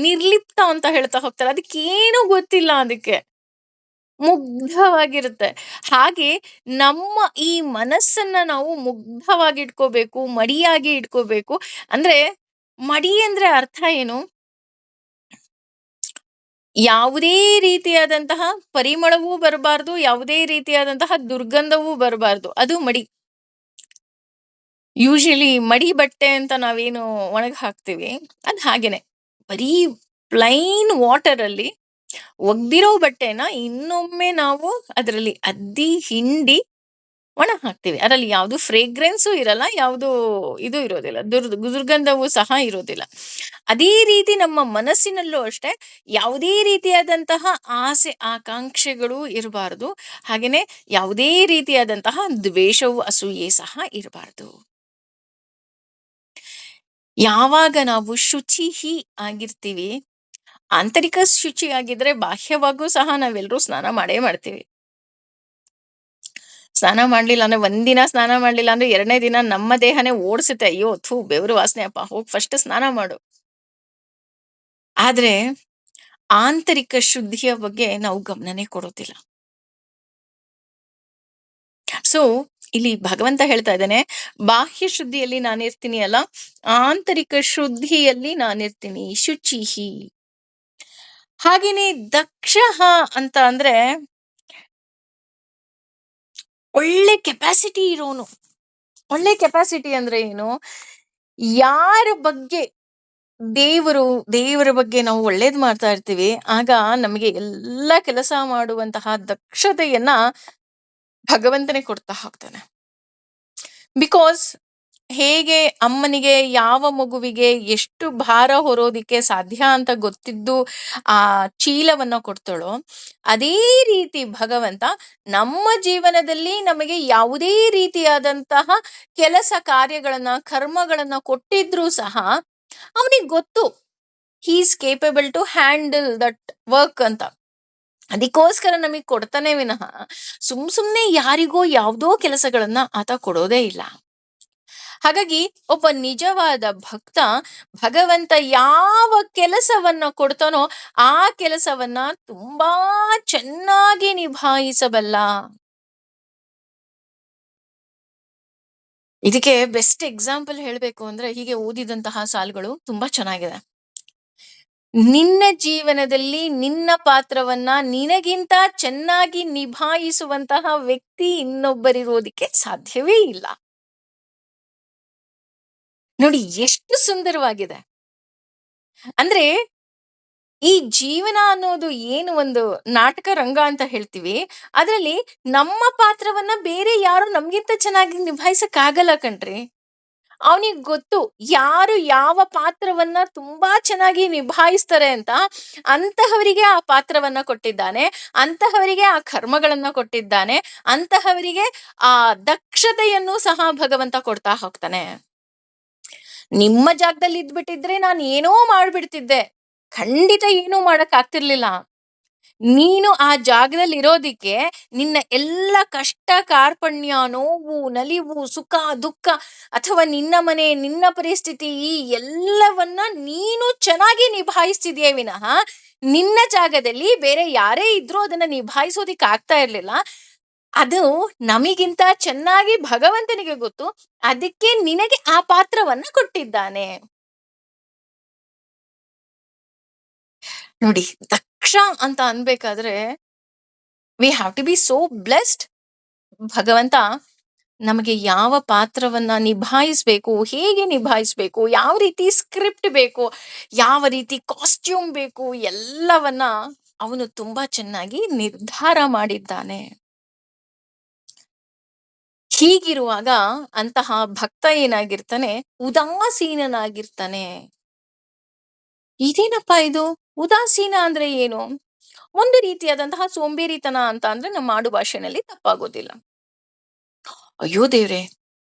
ನಿರ್ಲಿಪ್ತ ಅಂತ ಹೇಳ್ತಾ ಹೋಗ್ತಾರೆ. ಅದಕ್ಕೇನು ಗೊತ್ತಿಲ್ಲ ಅದಕ್ಕೆ. ಮುಗ್ಧವಾಗಿರುತ್ತೆ. ಹಾಗೆ ನಮ್ಮ ಈ ಮನಸ್ಸನ್ನ ನಾವು ಮುಗ್ಧವಾಗಿ ಇಟ್ಕೋಬೇಕು, ಮಡಿಯಾಗಿ ಇಟ್ಕೋಬೇಕು. ಅಂದ್ರೆ ಮಡಿ ಅಂದ್ರೆ ಅರ್ಥ ಏನು? ಯಾವುದೇ ರೀತಿಯಾದಂತಹ ಪರಿಮಳವೂ ಬರಬಾರ್ದು, ಯಾವುದೇ ರೀತಿಯಾದಂತಹ ದುರ್ಗಂಧವೂ ಬರಬಾರ್ದು. ಅದು ಮಡಿ. ಯೂಶಲಿ ಮಡಿ ಬಟ್ಟೆ ಅಂತ ನಾವೇನು ಒಣಗ್ ಹಾಕ್ತಿವಿ, ಅದ್ ಹಾಗೇನೆ. ಬರೀ ಪ್ಲೈನ್ ವಾಟರ್ ಅಲ್ಲಿ ಒಗ್ದಿರೋ ಬಟ್ಟೆನ ಇನ್ನೊಮ್ಮೆ ನಾವು ಅದರಲ್ಲಿ ಅದ್ದಿ ಹಿಂಡಿ ಒಣ ಹಾಕ್ತಿವಿ. ಅದರಲ್ಲಿ ಯಾವುದು ಫ್ರೇಗ್ರೆನ್ಸು ಇರಲ್ಲ, ಯಾವುದು ಇದು ಇರೋದಿಲ್ಲ, ದುರ್ಗಂಧವೂ ಸಹ ಇರೋದಿಲ್ಲ. ಅದೇ ರೀತಿ ನಮ್ಮ ಮನಸ್ಸಿನಲ್ಲೂ ಅಷ್ಟೇ ಯಾವುದೇ ರೀತಿಯಾದಂತಹ ಆಸೆ ಆಕಾಂಕ್ಷೆಗಳು ಇರಬಾರ್ದು. ಹಾಗೇನೆ ಯಾವುದೇ ರೀತಿಯಾದಂತಹ ದ್ವೇಷವು ಅಸೂಯೆ ಸಹ ಇರಬಾರ್ದು. ಯಾವಾಗ ನಾವು ಶುಚಿಹಿ ಆಗಿರ್ತೀವಿ ಆಂತರಿಕ ಶುಚಿಯಾಗಿದ್ರೆ ಬಾಹ್ಯವಾಗೂ ಸಹ ನಾವೆಲ್ಲರೂ ಸ್ನಾನ ಮಾಡೇ ಮಾಡ್ತೀವಿ. ಸ್ನಾನ ಮಾಡ್ಲಿಲ್ಲ ಅಂದ್ರೆ ಒಂದಿನ ಸ್ನಾನ ಮಾಡ್ಲಿಲ್ಲ ಅಂದ್ರೆ 2ನೇ ದಿನ ನಮ್ಮ ದೇಹನೇ ಓಡ್ಸುತ್ತೆ. ಅಯ್ಯೋ! ಥು ಬೆವರು ವಾಸನೆ ಅಪ್ಪ ಹೋಗ್ ಫಸ್ಟ್ ಸ್ನಾನ ಮಾಡು. ಆದ್ರೆ ಆಂತರಿಕ ಶುದ್ಧಿಯ ಬಗ್ಗೆ ನಾವು ಗಮನನೇ ಕೊಡೋದಿಲ್ಲ. ಸೊ, ಇಲ್ಲಿ ಭಗವಂತ ಹೇಳ್ತಾ ಇದ್ದಾನೆ, ಬಾಹ್ಯ ಶುದ್ಧಿಯಲ್ಲಿ ನಾನಿರ್ತೀನಿ ಅಲ್ಲ, ಆಂತರಿಕ ಶುದ್ಧಿಯಲ್ಲಿ ನಾನಿರ್ತೀನಿ. ಶುಚಿಹಿ. ಹಾಗೇನೆ ದಕ್ಷಃ ಅಂತ ಅಂದ್ರೆ ಒಳ್ಳೆ ಕೆಪಾಸಿಟಿ ಇರೋನು. ಒಳ್ಳೆ ಕೆಪಾಸಿಟಿ ಅಂದ್ರೆ ಏನು? ಯಾರ ಬಗ್ಗೆ ದೇವರು ದೇವರ ಬಗ್ಗೆ ನಾವು ಒಳ್ಳೇದ್ ಮಾಡ್ತಾ ಇರ್ತೀವಿ, ಆಗ ನಮಗೆ ಎಲ್ಲ ಕೆಲಸ ಮಾಡುವಂತಹ ದಕ್ಷತೆಯನ್ನ ಭಗವಂತನೇ ಕೊಡ್ತಾ ಹೋಗ್ತಾನೆ. ಬಿಕಾಸ್ ಹೇಗೆ ಅಮ್ಮನಿಗೆ ಯಾವ ಮಗುವಿಗೆ ಎಷ್ಟು ಭಾರ ಹೊರೋದಿಕ್ಕೆ ಸಾಧ್ಯ ಅಂತ ಗೊತ್ತಿದ್ದು ಆ ಚೀಲವನ್ನ ಕೊಡ್ತಾಳೋ, ಅದೇ ರೀತಿ ಭಗವಂತ ನಮ್ಮ ಜೀವನದಲ್ಲಿ ನಮಗೆ ಯಾವುದೇ ರೀತಿಯಾದಂತಹ ಕೆಲಸ ಕಾರ್ಯಗಳನ್ನ ಕರ್ಮಗಳನ್ನ ಕೊಟ್ಟಿದ್ರೂ ಸಹ ಅವನಿಗೆ ಗೊತ್ತು, he is capable to handle that work ಅಂತ. ಅದಕ್ಕೋಸ್ಕರ ನಮಗೆ ಕೊಡ್ತಾನೆ ವಿನಃ ಸುಮ್ನೆ ಯಾರಿಗೋ ಯಾವ್ದೋ ಕೆಲಸಗಳನ್ನ ಆತ ಕೊಡೋದೇ ಇಲ್ಲ. ಹಾಗಾಗಿ ಒಬ್ಬ ನಿಜವಾದ ಭಕ್ತ ಭಗವಂತ ಯಾವ ಕೆಲಸವನ್ನ ಕೊಡ್ತಾನೋ ಆ ಕೆಲಸವನ್ನ ತುಂಬಾ ಚೆನ್ನಾಗಿ ನಿಭಾಯಿಸಬಲ್ಲ. ಇದಕ್ಕೆ ಬೆಸ್ಟ್ ಎಕ್ಸಾಂಪಲ್ ಹೇಳ್ಬೇಕು ಅಂದ್ರೆ ಹೀಗೆ ಓದಿದಂತಹ ಸಾಲುಗಳು ತುಂಬಾ ಚೆನ್ನಾಗಿದೆ. ನಿನ್ನ ಜೀವನದಲ್ಲಿ ನಿನ್ನ ಪಾತ್ರವನ್ನ ನಿನಗಿಂತ ಚೆನ್ನಾಗಿ ನಿಭಾಯಿಸುವಂತಹ ವ್ಯಕ್ತಿ ಇನ್ನೊಬ್ಬರಿರೋದಿಕ್ಕೆ ಸಾಧ್ಯವೇ ಇಲ್ಲ. ನೋಡಿ ಎಷ್ಟು ಸುಂದರವಾಗಿದೆ. ಅಂದ್ರೆ ಈ ಜೀವನ ಅನ್ನೋದು ಏನು ಒಂದು ನಾಟಕ ರಂಗ ಅಂತ ಹೇಳ್ತೀವಿ, ಅದ್ರಲ್ಲಿ ನಮ್ಮ ಪಾತ್ರವನ್ನ ಬೇರೆ ಯಾರು ನಮ್ಗಿಂತ ಚೆನ್ನಾಗಿ ನಿಭಾಯಿಸಕ್ ಆಗಲ್ಲ ಕಣ್ರಿ. ಅವನಿಗೆ ಗೊತ್ತು ಯಾರು ಯಾವ ಪಾತ್ರವನ್ನ ತುಂಬಾ ಚೆನ್ನಾಗಿ ನಿಭಾಯಿಸ್ತಾರೆ ಅಂತ. ಅಂತಹವರಿಗೆ ಆ ಪಾತ್ರವನ್ನ ಕೊಟ್ಟಿದ್ದಾನೆ, ಅಂತಹವರಿಗೆ ಆ ಕರ್ಮಗಳನ್ನ ಕೊಟ್ಟಿದ್ದಾನೆ, ಅಂತಹವರಿಗೆ ಆ ದಕ್ಷತೆಯನ್ನು ಸಹ ಭಗವಂತ ಕೊಡ್ತಾ ಹೋಗ್ತಾನೆ. ನಿಮ್ಮ ಜಾಗದಲ್ಲಿ ಇದ್ಬಿಟ್ಟಿದ್ರೆ ನಾನು ಏನೋ ಮಾಡ್ಬಿಡ್ತಿದ್ದೆ, ಖಂಡಿತ ಏನೂ ಮಾಡಕ್ ಆಗ್ತಿರ್ಲಿಲ್ಲ. ನೀನು ಆ ಜಾಗದಲ್ಲಿ ಇರೋದಿಕ್ಕೆ ನಿನ್ನ ಎಲ್ಲ ಕಷ್ಟ ಕಾರ್ಪಣ್ಯ, ನೋವು, ನಲಿವು, ಸುಖ, ದುಃಖ ಅಥವಾ ನಿನ್ನ ಮನೆ, ನಿನ್ನ ಪರಿಸ್ಥಿತಿ ಈ ಎಲ್ಲವನ್ನ ನೀನು ಚೆನ್ನಾಗಿ ನಿಭಾಯಿಸ್ತಿದ್ಯೇ ವಿನಃ ನಿನ್ನ ಜಾಗದಲ್ಲಿ ಬೇರೆ ಯಾರೇ ಇದ್ರೂ ಅದನ್ನ ನಿಭಾಯಿಸೋದಿಕ್ ಆಗ್ತಾ ಇರ್ಲಿಲ್ಲ. ಅದು ನಮಿಗಿಂತ ಚೆನ್ನಾಗಿ ಭಗವಂತನಿಗೆ ಗೊತ್ತು. ಅದಕ್ಕೆ ನಿನಗೆ ಆ ಪಾತ್ರವನ್ನ ಕೊಟ್ಟಿದ್ದಾನೆ. ನೋಡಿ, ದಕ್ಷ ಅಂತ ಅನ್ಬೇಕಾದ್ರೆ we have to be so blessed. ಭಗವಂತ ನಮಗೆ ಯಾವ ಪಾತ್ರವನ್ನ ನಿಭಾಯಿಸ್ಬೇಕು, ಹೇಗೆ ನಿಭಾಯಿಸ್ಬೇಕು, ಯಾವ ರೀತಿ ಸ್ಕ್ರಿಪ್ಟ್ ಬೇಕು, ಯಾವ ರೀತಿ ಕಾಸ್ಟ್ಯೂಮ್ ಬೇಕು, ಎಲ್ಲವನ್ನ ಅವನು ತುಂಬಾ ಚೆನ್ನಾಗಿ ನಿರ್ಧಾರ ಮಾಡಿದ್ದಾನೆ. ಹೀಗಿರುವಾಗ ಅಂತಹ ಭಕ್ತ ಏನಾಗಿರ್ತಾನೆ, ಉದಾಸೀನನಾಗಿರ್ತಾನೆ. ಇದೇನಪ್ಪಾ ಇದು? ಉದಾಸೀನ ಅಂದ್ರೆ ಏನು? ಒಂದು ರೀತಿಯಾದಂತಹ ಸೋಂಬೇರಿತನ ಅಂತ ಅಂದ್ರೆ ನಮ್ಮ ಆಡು ಭಾಷೆನಲ್ಲಿ ತಪ್ಪಾಗೋದಿಲ್ಲ. ಅಯ್ಯೋ ದೇವ್ರೆ,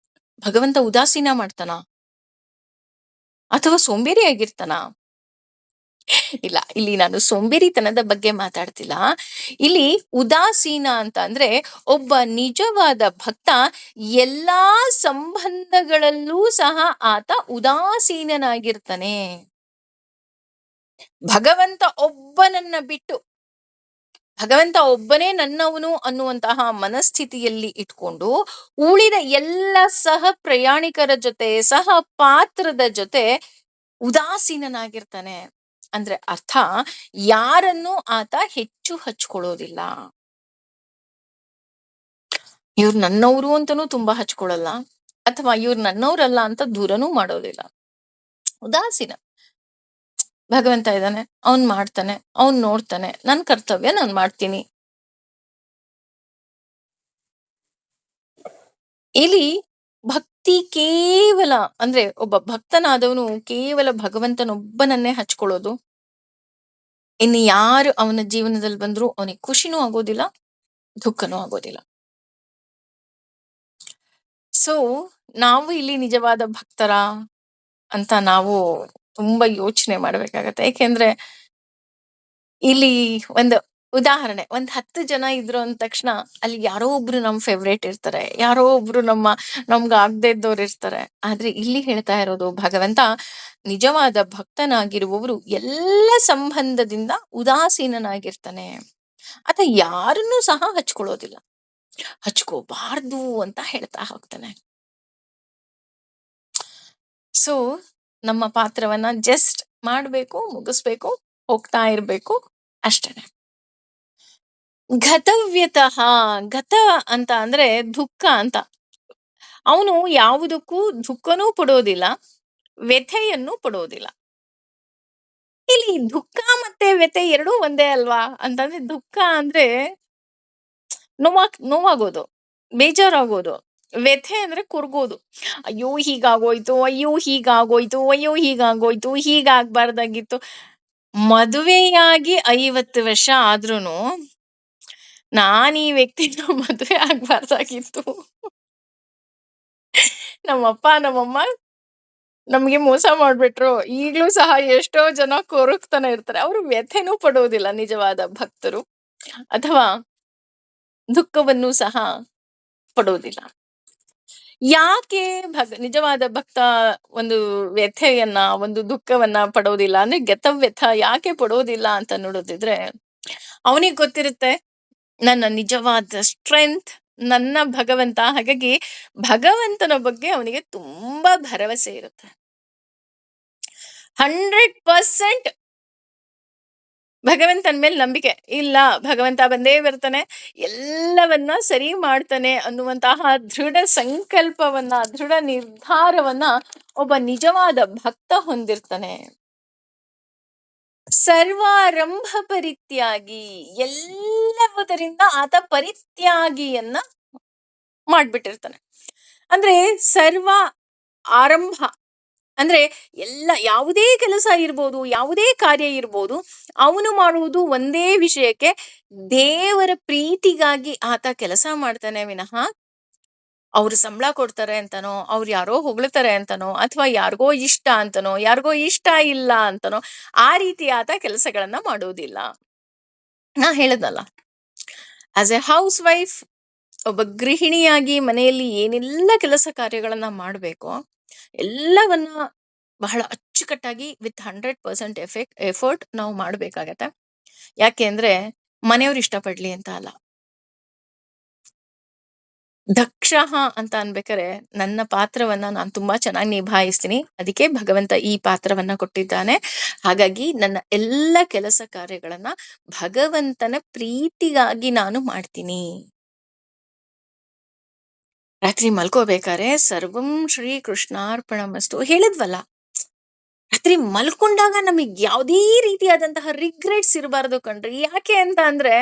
ಭಗವಂತ ಉದಾಸೀನ ಮಾಡ್ತಾನ ಅಥವಾ ಸೋಂಬೇರಿ ಆಗಿರ್ತಾನ? ಇಲ್ಲ, ಇಲ್ಲಿ ನಾನು ಸೋಂಬೇರಿತನದ ಬಗ್ಗೆ ಮಾತಾಡ್ತಿಲ್ಲ. ಇಲ್ಲಿ ಉದಾಸೀನ ಅಂತ ಅಂದ್ರೆ ಒಬ್ಬ ನಿಜವಾದ ಭಕ್ತ ಎಲ್ಲಾ ಸಂಬಂಧಗಳಲ್ಲೂ ಸಹ ಆತ ಉದಾಸೀನನಾಗಿರ್ತಾನೆ. ಭಗವಂತ ಒಬ್ಬನನ್ನ ಬಿಟ್ಟು, ಭಗವಂತ ಒಬ್ಬನೇ ನನ್ನವನು ಅನ್ನುವಂತಹ ಮನಸ್ಥಿತಿಯಲ್ಲಿ ಇಟ್ಕೊಂಡು ಉಳಿದ ಎಲ್ಲ ಸಹ ಪ್ರಯಾಣಿಕರ ಜೊತೆ, ಸಹ ಪಾತ್ರದ ಜೊತೆ ಉದಾಸೀನನಾಗಿರ್ತಾನೆ. ಅಂದ್ರೆ ಅರ್ಥ, ಯಾರನ್ನು ಆತ ಹೆಚ್ಚು ಹಚ್ಕೊಳ್ಳೋದಿಲ್ಲ. ಇವ್ರು ನನ್ನವರು ಅಂತಾನೂ ತುಂಬಾ ಹಚ್ಕೊಳ್ಳಲ್ಲ, ಅಥವಾ ಇವ್ರು ನನ್ನವರಲ್ಲ ಅಂತ ದೂರನೂ ಮಾಡೋದಿಲ್ಲ. ಉದಾಸೀನ. ಭಗವಂತ ಇದ್ದಾನೆ, ಅವನ್ ಮಾಡ್ತಾನೆ, ಅವನ್ ನೋಡ್ತಾನೆ, ನನ್ ಕರ್ತವ್ಯ ನಾನ್ ಮಾಡ್ತೀನಿ. ಇಲ್ಲಿ ಭಕ್ತಿ ಕೇವಲ ಅಂದ್ರೆ ಒಬ್ಬ ಭಕ್ತನಾದವನು ಕೇವಲ ಭಗವಂತನೊಬ್ಬನನ್ನೇ ಹಚ್ಕೊಳ್ಳೋದು. ಇನ್ನು ಯಾರು ಅವನ ಜೀವನದಲ್ಲಿ ಬಂದ್ರು ಅವನಿಗೆ ಖುಷಿನೂ ಆಗೋದಿಲ್ಲ, ದುಃಖನೂ ಆಗೋದಿಲ್ಲ. ಸೊ ನಾವು ಇಲ್ಲಿ ನಿಜವಾದ ಭಕ್ತರ ಅಂತ ನಾವು ತುಂಬಾ ಯೋಚನೆ ಮಾಡ್ಬೇಕಾಗತ್ತೆ. ಯಾಕೆಂದ್ರೆ ಇಲ್ಲಿ ಒಂದು ಉದಾಹರಣೆ, ಒಂದ್ 10 ಜನ ಇದ್ರು ಅಂದ ತಕ್ಷಣ ಅಲ್ಲಿ ಯಾರೋ ಒಬ್ರು ನಮ್ ಫೇವ್ರೇಟ್ ಇರ್ತಾರೆ, ಯಾರೋ ಒಬ್ರು ನಮ್ಗ ಆಗದೆ ಇದ್ದವ್ರು ಇರ್ತಾರೆ. ಆದ್ರೆ ಇಲ್ಲಿ ಹೇಳ್ತಾ ಇರೋದು ಭಗವಂತ ನಿಜವಾದ ಭಕ್ತನಾಗಿರುವವರು ಎಲ್ಲ ಸಂಬಂಧದಿಂದ ಉದಾಸೀನನಾಗಿರ್ತಾನೆ. ಆತ ಯಾರನ್ನೂ ಸಹ ಹಚ್ಕೊಳ್ಳೋದಿಲ್ಲ, ಹಚ್ಕೋಬಾರ್ದು ಅಂತ ಹೇಳ್ತಾ ಹೋಗ್ತಾನೆ. ಸೊ ನಮ್ಮ ಪಾತ್ರವನ್ನ ಜಸ್ಟ್ ಮಾಡ್ಬೇಕು, ಮುಗಿಸ್ಬೇಕು, ಹೋಗ್ತಾ ಇರ್ಬೇಕು, ಅಷ್ಟೇನೆ. ಗತವ್ಯತಃ, ಗತ ಅಂತ ಅಂದ್ರೆ ದುಃಖ ಅಂತ. ಅವನು ಯಾವುದಕ್ಕೂ ದುಃಖನೂ ಪಡೋದಿಲ್ಲ, ವ್ಯಥೆಯನ್ನು ಪಡೋದಿಲ್ಲ. ಇಲ್ಲಿ ದುಃಖ ಮತ್ತೆ ವ್ಯಥೆ ಎರಡೂ ಒಂದೇ ಅಲ್ವಾ ಅಂತಂದ್ರೆ, ದುಃಖ ಅಂದ್ರೆ ನೋವಾಗೋದು, ಬೇಜಾರಾಗೋದು. ವ್ಯಥೆ ಅಂದ್ರೆ ಕೊರ್ಗೋದು. ಅಯ್ಯೋ ಹೀಗಾಗೋಯ್ತು, ಅಯ್ಯೋ ಹೀಗಾಗೋಯ್ತು, ಅಯ್ಯೋ ಹೀಗಾಗೋಯ್ತು, ಹೀಗಾಗ್ಬಾರ್ದಾಗಿತ್ತು. ಮದುವೆಯಾಗಿ 50 ವರ್ಷ ಆದ್ರೂನು ನಾನ್ ಈ ವ್ಯಕ್ತಿನ ಮದುವೆ ಆಗ್ಬಾರ್ದಾಗಿತ್ತು. ನಮ್ಮಪ್ಪ ನಮ್ಮಮ್ಮ ನಮ್ಗೆ ಮೋಸ ಮಾಡ್ಬಿಟ್ರು. ಈಗ್ಲೂ ಸಹ ಎಷ್ಟೋ ಜನ ಕೊರಗ್ತಾನೆ ಇರ್ತಾರೆ. ಅವರು ವ್ಯಥೆನೂ ಪಡೋದಿಲ್ಲ ನಿಜವಾದ ಭಕ್ತರು, ಅಥವಾ ದುಃಖವನ್ನು ಸಹ ಪಡೋದಿಲ್ಲ. ಯಾಕೆ ನಿಜವಾದ ಭಕ್ತ ಒಂದು ವ್ಯಥೆಯನ್ನ, ಒಂದು ದುಃಖವನ್ನ ಪಡೋದಿಲ್ಲ ಅಂದ್ರೆ, ಗತವ್ಯಥ ಯಾಕೆ ಪಡೋದಿಲ್ಲ ಅಂತ ನೋಡೋದಿದ್ರೆ, ಅವನಿಗೆ ಗೊತ್ತಿರುತ್ತೆ ನನ್ನ ನಿಜವಾದ ಸ್ಟ್ರೆಂತ್ ನನ್ನ ಭಗವಂತ. ಹಾಗಾಗಿ ಭಗವಂತನ ಬಗ್ಗೆ ಅವನಿಗೆ ತುಂಬಾ ಭರವಸೆ ಇರುತ್ತೆ. 100% ಭಗವಂತನ ಮೇಲೆ ನಂಬಿಕೆ ಇಲ್ಲ, ಭಗವಂತ ಬಂದೇ ಬರ್ತಾನೆ, ಎಲ್ಲವನ್ನ ಸರಿ ಮಾಡ್ತಾನೆ ಅನ್ನುವಂತಹ ದೃಢ ಸಂಕಲ್ಪವನ್ನ, ದೃಢ ನಿರ್ಧಾರವನ್ನ ಒಬ್ಬ ನಿಜವಾದ ಭಕ್ತ ಹೊಂದಿರ್ತಾನೆ. ಸರ್ವಾರಂಭ ಪರಿತ್ಯಾಗಿ, ಎಲ್ಲವುದರಿಂದ ಆತ ಪರಿತ್ಯಾಗಿಯನ್ನ ಮಾಡ್ಬಿಟ್ಟಿರ್ತಾನೆ. ಅಂದ್ರೆ ಸರ್ವ ಆರಂಭ ಅಂದ್ರೆ ಯಾವುದೇ ಕೆಲಸ ಇರ್ಬೋದು, ಯಾವುದೇ ಕಾರ್ಯ ಇರ್ಬೋದು, ಅವನು ಮಾಡುವುದು ಒಂದೇ ವಿಷಯಕ್ಕೆ, ದೇವರ ಪ್ರೀತಿಗಾಗಿ ಆತ ಕೆಲಸ ಮಾಡ್ತಾನೆ ವಿನಃ ಅವ್ರು ಸಂಬಳ ಕೊಡ್ತಾರೆ ಅಂತನೋ, ಅವ್ರು ಯಾರೋ ಹೊಗಳ್ತಾರೆ ಅಂತನೋ, ಅಥವಾ ಯಾರಿಗೋ ಇಷ್ಟ ಅಂತನೋ, ಯಾರಿಗೋ ಇಷ್ಟ ಇಲ್ಲ ಅಂತನೋ ಆ ರೀತಿ ಆತ ಕೆಲಸಗಳನ್ನ ಮಾಡುವುದಿಲ್ಲ. ನಾ ಹೇಳದ್ನಲ್ಲ, ಆಸ್ ಎ ಹೌಸ್ ವೈಫ್, ಒಬ್ಬ ಗೃಹಿಣಿಯಾಗಿ ಮನೆಯಲ್ಲಿ ಏನೆಲ್ಲ ಕೆಲಸ ಕಾರ್ಯಗಳನ್ನ ಮಾಡ್ಬೇಕೋ ಎಲ್ಲವನ್ನ ಬಹಳ ಅಚ್ಚುಕಟ್ಟಾಗಿ ವಿತ್ 100% ಎಫರ್ಟ್ ನಾವು ಮಾಡ್ಬೇಕಾಗತ್ತೆ. ಯಾಕೆ ಅಂದ್ರೆ ಮನೆಯವ್ರು ಇಷ್ಟಪಡ್ಲಿ ಅಂತ ಅಲ್ಲ. ದಕ್ಷಃ ಅಂತ ಅನ್ಬೇಕಾರೆ ನನ್ನ ಪಾತ್ರವನ್ನ ನಾನು ತುಂಬಾ ಚೆನ್ನಾಗಿ ನಿಭಾಯಿಸ್ತೀನಿ, ಅದಕ್ಕೆ ಭಗವಂತ ಈ ಪಾತ್ರವನ್ನ ಕೊಟ್ಟಿದ್ದಾನೆ. ಹಾಗಾಗಿ ನನ್ನ ಎಲ್ಲ ಕೆಲಸ ಕಾರ್ಯಗಳನ್ನ ಭಗವಂತನ ಪ್ರೀತಿಗಾಗಿ ನಾನು ಮಾಡ್ತೀನಿ. ರಾತ್ರಿ ಮಲ್ಕೋಬೇಕಾರೆ ಸರ್ವಂ ಶ್ರೀ ಕೃಷ್ಣಾರ್ಪಣಮಸ್ತು ಹೇಳಿದ್ವಲ್ಲ. ರಾತ್ರಿ ಮಲ್ಕೊಂಡಾಗ ನಮಗ್ ಯಾವುದೇ ರೀತಿಯಾದಂತಹ ರಿಗ್ರೆಟ್ಸ್ ಇರಬಾರ್ದು ಕಣ್ರಿ. ಯಾಕೆ ಅಂತ ಅಂದ್ರೆ,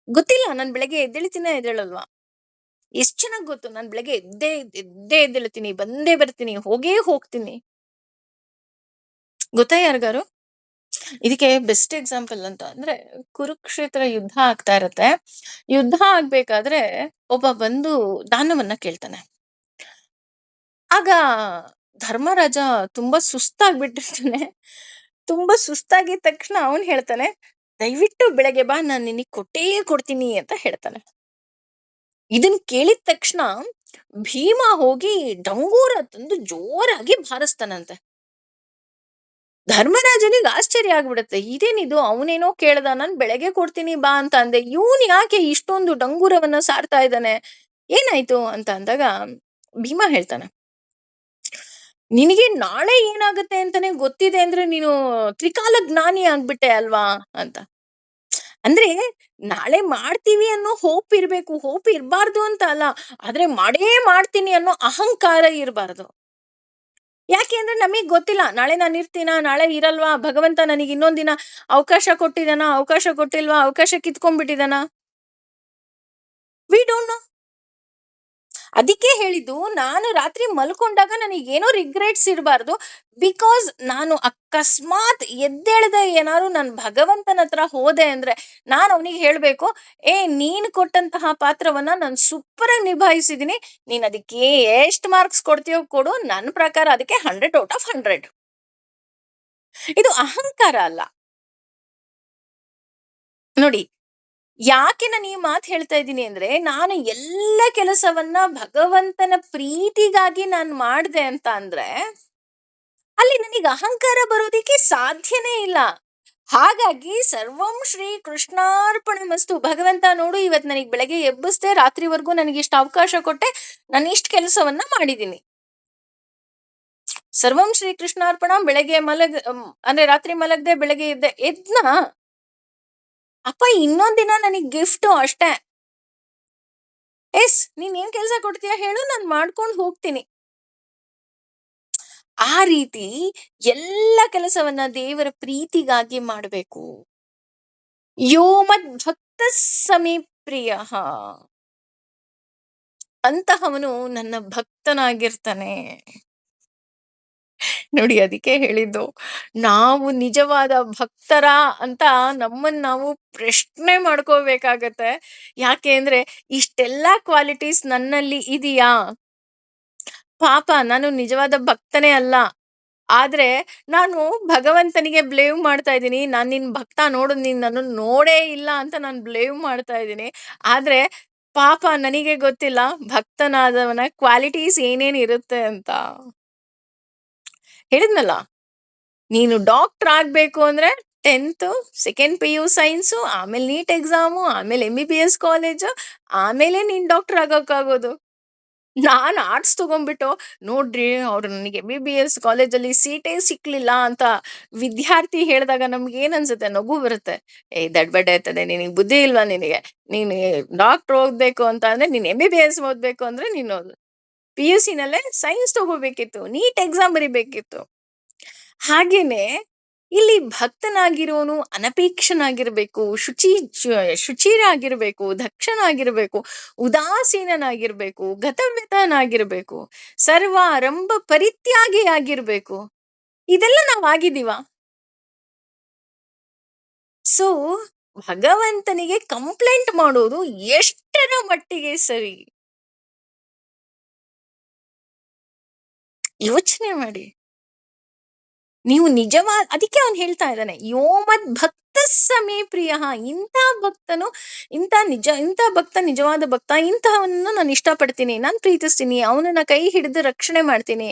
ಗೊತ್ತಿಲ್ಲ, ನಾನ್ ಬೆಳಗ್ಗೆ ಎದ್ದೇಳಲ್ವಾ? ಎಷ್ಟ್ ಚೆನ್ನಾಗ್ ಗೊತ್ತು, ನಾನ್ ಬೆಳಗ್ಗೆ ಎದ್ದೇಳ್ತೀನಿ, ಬಂದೇ ಬರ್ತೀನಿ, ಹೋಗೇ ಹೋಗ್ತೀನಿ. ಗೊತ್ತಾ ಯಾರಿಗಾರು? ಇದಕ್ಕೆ ಬೆಸ್ಟ್ ಎಕ್ಸಾಂಪಲ್ ಅಂತ ಅಂದ್ರೆ, ಕುರುಕ್ಷೇತ್ರ ಯುದ್ಧ ಆಗ್ತಾ ಇರತ್ತೆ. ಯುದ್ಧ ಆಗ್ಬೇಕಾದ್ರೆ ಒಬ್ಬ ಬಂದು ದಾನವನ್ನ ಕೇಳ್ತಾನೆ. ಆಗ ಧರ್ಮರಾಜ ತುಂಬಾ ಸುಸ್ತಾಗ್ಬಿಟ್ಟಿರ್ತಾನೆ. ತುಂಬಾ ಸುಸ್ತಾಗಿದ ತಕ್ಷಣ ಅವನ್ ಹೇಳ್ತಾನೆ, ದಯವಿಟ್ಟು ಬೆಳಗ್ಗೆ ಬಾ, ನಾನ್ ನಿನಗ್ ಕೊಟ್ಟೇ ಕೊಡ್ತೀನಿ ಅಂತ ಹೇಳ್ತಾನೆ. ಇದನ್ ಕೇಳಿದ ತಕ್ಷಣ ಭೀಮ ಹೋಗಿ ಡಂಗೂರ ತಂದು ಜೋರಾಗಿ ಬಾರಿಸ್ತಾನಂತೆ. ಧರ್ಮರಾಜನಿಗೆ ಆಶ್ಚರ್ಯ ಆಗ್ಬಿಡುತ್ತೆ, ಇದೇನಿದು, ಅವನೇನೋ ಕೇಳ್ದ, ನಾನ್ ಬೆಳಗ್ಗೆ ಕೊಡ್ತೀನಿ ಬಾ ಅಂತ ಅಂದೆ, ಇವನ್ ಯಾಕೆ ಇಷ್ಟೊಂದು ಡಂಗೂರವನ್ನ ಸಾರ್ತಾ ಇದ್ದಾನೆ, ಏನಾಯ್ತು ಅಂತ ಅಂದಾಗ ಭೀಮ ಹೇಳ್ತಾನೆ, ನಿನಗೆ ನಾಳೆ ಏನಾಗುತ್ತೆ ಅಂತಾನೆ ಗೊತ್ತಿದೆ ಅಂದ್ರೆ ನೀನು ತ್ರಿಕಾಲ ಜ್ಞಾನಿ ಆಗ್ಬಿಟ್ಟೆ ಅಲ್ವಾ ಅಂತ. ಅಂದ್ರೆ ನಾಳೆ ಮಾಡ್ತೀವಿ ಅನ್ನೋ ಹೋಪ್ ಇರ್ಬೇಕು, ಹೋಪ್ ಇರಬಾರ್ದು ಅಂತ ಅಲ್ಲ, ಆದ್ರೆ ಮಾಡೇ ಮಾಡ್ತೀನಿ ಅನ್ನೋ ಅಹಂಕಾರ ಇರಬಾರ್ದು. ಯಾಕೆ ಅಂದ್ರೆ ನಮಗ್ ಗೊತ್ತಿಲ್ಲ ನಾಳೆ ನಾನು ಇರ್ತೀನ, ನಾಳೆ ಇರಲ್ವಾ, ಭಗವಂತ ನನಗೆ ಇನ್ನೊಂದ್ ದಿನ ಅವಕಾಶ ಕೊಟ್ಟಿದಾನ, ಅವಕಾಶ ಕೊಟ್ಟಿಲ್ವಾ, ಅವಕಾಶ ಕಿತ್ಕೊಂಡ್ಬಿಟ್ಟಿದಾನ, ವಿ ಡೋಂಟ್ ನೋ. ಅದಕ್ಕೆ ಹೇಳಿದ್ದು, ನಾನು ರಾತ್ರಿ ಮಲ್ಕೊಂಡಾಗ ನನಗೇನೋ ರಿಗ್ರೆಟ್ಸ್ ಇರಬಾರ್ದು. ಬಿಕಾಸ್ ನಾನು ಅಕಸ್ಮಾತ್ ಎದ್ದೇಳದೆ ಏನಾದ್ರು ನನ್ ಭಗವಂತನ ಹತ್ರ ಹೋದೆ ಅಂದ್ರೆ ನಾನು ಅವನಿಗೆ ಹೇಳ್ಬೇಕು, ನೀನ್ ಕೊಟ್ಟಂತಹ ಪಾತ್ರವನ್ನ ನಾನು ಸೂಪರ್ ಆಗಿ ನಿಭಾಯಿಸಿದೀನಿ, ನೀನ್ ಅದಕ್ಕೆ ಎಷ್ಟು ಮಾರ್ಕ್ಸ್ ಕೊಡ್ತೀಯೋ ಕೊಡು, ನನ್ನ ಪ್ರಕಾರ ಅದಕ್ಕೆ 100 ಔಟ್ ಆಫ್ 100. ಇದು ಅಹಂಕಾರ ಅಲ್ಲ. ನೋಡಿ, ಯಾಕೆ ನಾನು ಈ ಮಾತು ಹೇಳ್ತಾ ಇದ್ದೀನಿ ಅಂದ್ರೆ, ನಾನು ಎಲ್ಲ ಕೆಲಸವನ್ನ ಭಗವಂತನ ಪ್ರೀತಿಗಾಗಿ ನಾನು ಮಾಡ್ದೆ ಅಂತ ಅಂದ್ರೆ, ಅಲ್ಲಿ ನನಗೆ ಅಹಂಕಾರ ಬರೋದಿಕ್ಕೆ ಸಾಧ್ಯನೇ ಇಲ್ಲ. ಹಾಗಾಗಿ ಸರ್ವಂ ಶ್ರೀ ಕೃಷ್ಣಾರ್ಪಣಮಸ್ತು. ಭಗವಂತ ನೋಡು, ಇವತ್ತು ನನಗೆ ಬೆಳಗ್ಗೆ ಎಬ್ಬಿಸ್ದೆ, ರಾತ್ರಿವರೆಗೂ ನನಗೆ ಇಷ್ಟು ಅವಕಾಶ ಕೊಟ್ಟೆ, ನಾನು ಇಷ್ಟು ಕೆಲಸವನ್ನ ಮಾಡಿದ್ದೀನಿ. ಸರ್ವಂ ಶ್ರೀ ಕೃಷ್ಣಾರ್ಪಣ. ಬೆಳಗ್ಗೆ ಅಂದ್ರೆ ರಾತ್ರಿ ಮಲಗದೆ ಬೆಳಗ್ಗೆ ಎದ್ನ ಅಪ್ಪ, ಇನ್ನೊಂದ್ ದಿನ ನನಗ್ ಗಿಫ್ಟ್ ಅಷ್ಟೇ. ಎಸ್, ನೀನ್ ಏನ್ ಕೆಲ್ಸ ಕೊಡ್ತೀಯ ಹೇಳು, ನಾನ್ ಮಾಡ್ಕೊಂಡು ಹೋಗ್ತೀನಿ. ಆ ರೀತಿ ಎಲ್ಲ ಕೆಲಸವನ್ನ ದೇವರ ಪ್ರೀತಿಗಾಗಿ ಮಾಡಬೇಕು. ಯೋ ಮದ್ ಭಕ್ತ ಸಮೀ ಪ್ರಿಯ, ಅಂತಹವನು ನನ್ನ ಭಕ್ತನಾಗಿರ್ತಾನೆ. ನೋಡಿ, ಅದಕ್ಕೆ ಹೇಳಿದ್ದು, ನಾವು ನಿಜವಾದ ಭಕ್ತರ ಅಂತ ನಮ್ಮನ್ನ ನಾವು ಪ್ರಶ್ನೆ ಮಾಡ್ಕೋಬೇಕಾಗತ್ತೆ. ಯಾಕೆ ಅಂದ್ರೆ, ಇಷ್ಟೆಲ್ಲಾ ಕ್ವಾಲಿಟೀಸ್ ನನ್ನಲ್ಲಿ ಇದೆಯಾ? ಪಾಪ, ನಾನು ನಿಜವಾದ ಭಕ್ತನೇ ಅಲ್ಲ, ಆದ್ರೆ ನಾನು ಭಗವಂತನಿಗೆ ಬ್ಲೇಮ್ ಮಾಡ್ತಾ ಇದ್ದೀನಿ. ನಾನ್ ನಿನ್ ಭಕ್ತ, ನೋಡು, ನೀನ್ ನನ್ನ ನೋಡೇ ಇಲ್ಲ ಅಂತ ನಾನು ಬ್ಲೇಮ್ ಮಾಡ್ತಾ ಇದ್ದೀನಿ. ಆದ್ರೆ ಪಾಪ, ನನಗೆ ಗೊತ್ತಿಲ್ಲ ಭಕ್ತನಾದವನ ಕ್ವಾಲಿಟೀಸ್ ಏನೇನ್ ಇರುತ್ತೆ ಅಂತ. ಹೇಳಿದ್ನಲ್ಲ, ನೀನು ಡಾಕ್ಟರ್ ಆಗ್ಬೇಕು ಅಂದ್ರೆ 10th, ಸೆಕೆಂಡ್ PU ಸೈನ್ಸು, ಆಮೇಲೆ ನೀಟ್ ಎಕ್ಸಾಮು, ಆಮೇಲೆ MBBS ಕಾಲೇಜು, ಆಮೇಲೆ ನೀನ್ ಡಾಕ್ಟರ್ ಆಗೋಕ್ಕಾಗೋದು. ನಾನ್ ಆರ್ಟ್ಸ್ ತಗೊಂಡ್ಬಿಟ್ಟು, ನೋಡ್ರಿ ಅವ್ರು ನನಗೆ MBBS ಕಾಲೇಜಲ್ಲಿ ಸೀಟೇ ಸಿಕ್ಲಿಲ್ಲ ಅಂತ ವಿದ್ಯಾರ್ಥಿ ಹೇಳಿದಾಗ ನಮ್ಗೆ ಏನ್ ಅನ್ಸುತ್ತೆ? ನಗು ಬರುತ್ತೆ. ದಡ್ಬಡ್ಡೆ ಆಯ್ತದೆ, ನಿನಗೆ ಬುದ್ಧಿ ಇಲ್ವಾ? ನೀನು ಡಾಕ್ಟರ್ ಓದ್ಬೇಕು ಅಂತ ಅಂದ್ರೆ, ನೀನ್ MBBS ಓದ್ಬೇಕು ಅಂದ್ರೆ ನೀನು PUC ನಲ್ಲೇ ಸೈನ್ಸ್ ತಗೋಬೇಕಿತ್ತು, ನೀಟ್ ಎಕ್ಸಾಮ್ ಬರಿಬೇಕಿತ್ತು. ಹಾಗೇನೆ ಇಲ್ಲಿ ಭಕ್ತನಾಗಿರೋನು ಅನಪೇಕ್ಷನಾಗಿರ್ಬೇಕು, ಶುಚಿರಾಗಿರ್ಬೇಕು, ದಕ್ಷನಾಗಿರ್ಬೇಕು, ಉದಾಸೀನನಾಗಿರ್ಬೇಕು, ಗತವ್ಯತನಾಗಿರ್ಬೇಕು, ಸರ್ವಾರಂಭ ಪರಿತ್ಯಾಗಿಯಾಗಿರ್ಬೇಕು. ಇದೆಲ್ಲ ನಾವ್ ಆಗಿದೀವ? ಸೊ ಭಗವಂತನಿಗೆ ಕಂಪ್ಲೇಂಟ್ ಮಾಡೋದು ಎಷ್ಟರ ಮಟ್ಟಿಗೆ ಸರಿ? ಯೋಚನೆ ಮಾಡಿ. ನೀವು ನಿಜವಾದ, ಅದಕ್ಕೆ ಅವನು ಹೇಳ್ತಾ ಇದ್ದಾನೆ, ಯೋಮದ್ ಭಕ್ತ ಸಮೇ ಪ್ರಿಯ. ಇಂಥ ಭಕ್ತನು, ಇಂಥ ಭಕ್ತ ನಿಜವಾದ ಭಕ್ತ, ಇಂಥವನ್ನ ನಾನು ಇಷ್ಟಪಡ್ತೀನಿ, ನಾನು ಪ್ರೀತಿಸ್ತೀನಿ, ಅವನನ್ನ ಕೈ ಹಿಡಿದು ರಕ್ಷಣೆ ಮಾಡ್ತೀನಿ.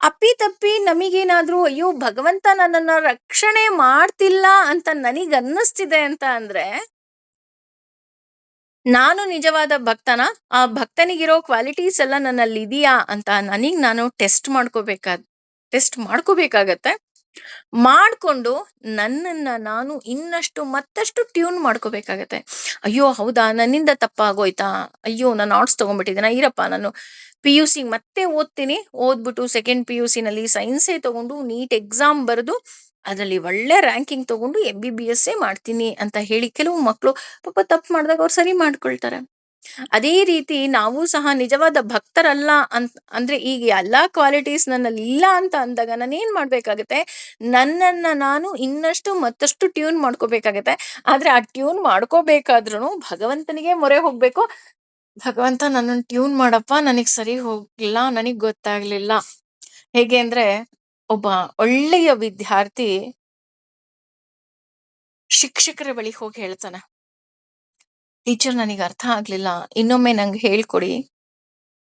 ಅಪ್ಪಿ ತಪ್ಪಿ ನಮಗೇನಾದ್ರೂ ಅಯ್ಯೋ ಭಗವಂತ ನನ್ನನ್ನ ರಕ್ಷಣೆ ಮಾಡ್ತಿಲ್ಲ ಅಂತ ನನಗ್ ಅನ್ನಿಸ್ತಿದೆ ಅಂತ ಅಂದ್ರೆ, ನಾನು ನಿಜವಾದ ಭಕ್ತನ, ಆ ಭಕ್ತನಿಗಿರೋ ಕ್ವಾಲಿಟೀಸ್ ಎಲ್ಲ ನನ್ನಲ್ಲಿ ಇದೆಯಾ ಅಂತ ನಾನು ಟೆಸ್ಟ್ ಮಾಡ್ಕೋಬೇಕಾಗತ್ತೆ. ಮಾಡ್ಕೊಂಡು ನನ್ನನ್ನ ನಾನು ಇನ್ನಷ್ಟು ಮತ್ತಷ್ಟು ಟ್ಯೂನ್ ಮಾಡ್ಕೋಬೇಕಾಗತ್ತೆ. ಅಯ್ಯೋ ಹೌದಾ, ನನ್ನಿಂದ ತಪ್ಪಾಗೋಯ್ತಾ? ಅಯ್ಯೋ, ನಾನು ಆರ್ಟ್ಸ್ ತಗೊಂಡ್ಬಿಟ್ಟಿದ್ದೀನ, ಇರಪ್ಪ ನಾನು PUC ಮತ್ತೆ ಓದ್ತೀನಿ, ಓದ್ಬಿಟ್ಟು ಸೆಕೆಂಡ್ PUC ನಲ್ಲಿ ಸೈನ್ಸೇ ತಗೊಂಡು ನೀಟ್ ಎಕ್ಸಾಮ್ ಬರೆದು ಅದರಲ್ಲಿ ಒಳ್ಳೆ ರ್ಯಾಂಕಿಂಗ್ ತಗೊಂಡು MBBS ಮಾಡ್ತೀನಿ ಅಂತ ಹೇಳಿ ಕೆಲವು ಮಕ್ಕಳು ಪಾಪ ತಪ್ಪು ಮಾಡಿದಾಗ ಅವ್ರು ಸರಿ ಮಾಡ್ಕೊಳ್ತಾರೆ. ಅದೇ ರೀತಿ ನಾವು ಸಹ ನಿಜವಾದ ಭಕ್ತರಲ್ಲ ಅಂದ್ರೆ, ಈಗ ಎಲ್ಲಾ ಕ್ವಾಲಿಟೀಸ್ ನನ್ನಲ್ಲಿ ಇಲ್ಲ ಅಂತ ಅಂದಾಗ ನಾನು ಏನ್ ಮಾಡ್ಬೇಕಾಗತ್ತೆ? ನನ್ನನ್ನ ನಾನು ಇನ್ನಷ್ಟು ಮತ್ತಷ್ಟು ಟ್ಯೂನ್ ಮಾಡ್ಕೋಬೇಕಾಗತ್ತೆ. ಆದ್ರೆ ಆ ಟ್ಯೂನ್ ಮಾಡ್ಕೋಬೇಕಾದ್ರೂ ಭಗವಂತನಿಗೆ ಮೊರೆ ಹೋಗ್ಬೇಕು. ಭಗವಂತ, ನನ್ನನ್ನು ಟ್ಯೂನ್ ಮಾಡಪ್ಪ, ನನಗ್ ಸರಿ ಹೋಗ್ಲಿಲ್ಲ, ನನಗ್ ಗೊತ್ತಾಗ್ಲಿಲ್ಲ. ಹೇಗೆ ಅಂದ್ರೆ, ಒಬ್ಬ ಒಳ್ಳೆಯ ವಿದ್ಯಾರ್ಥಿ ಶಿಕ್ಷಕರ ಬಳಿ ಹೋಗಿ ಹೇಳ್ತಾನೆ, ಟೀಚರ್, ನನಗೆ ಅರ್ಥ ಆಗ್ಲಿಲ್ಲ, ಇನ್ನೊಮ್ಮೆ ನಂಗೆ ಹೇಳ್ಕೊಡಿ,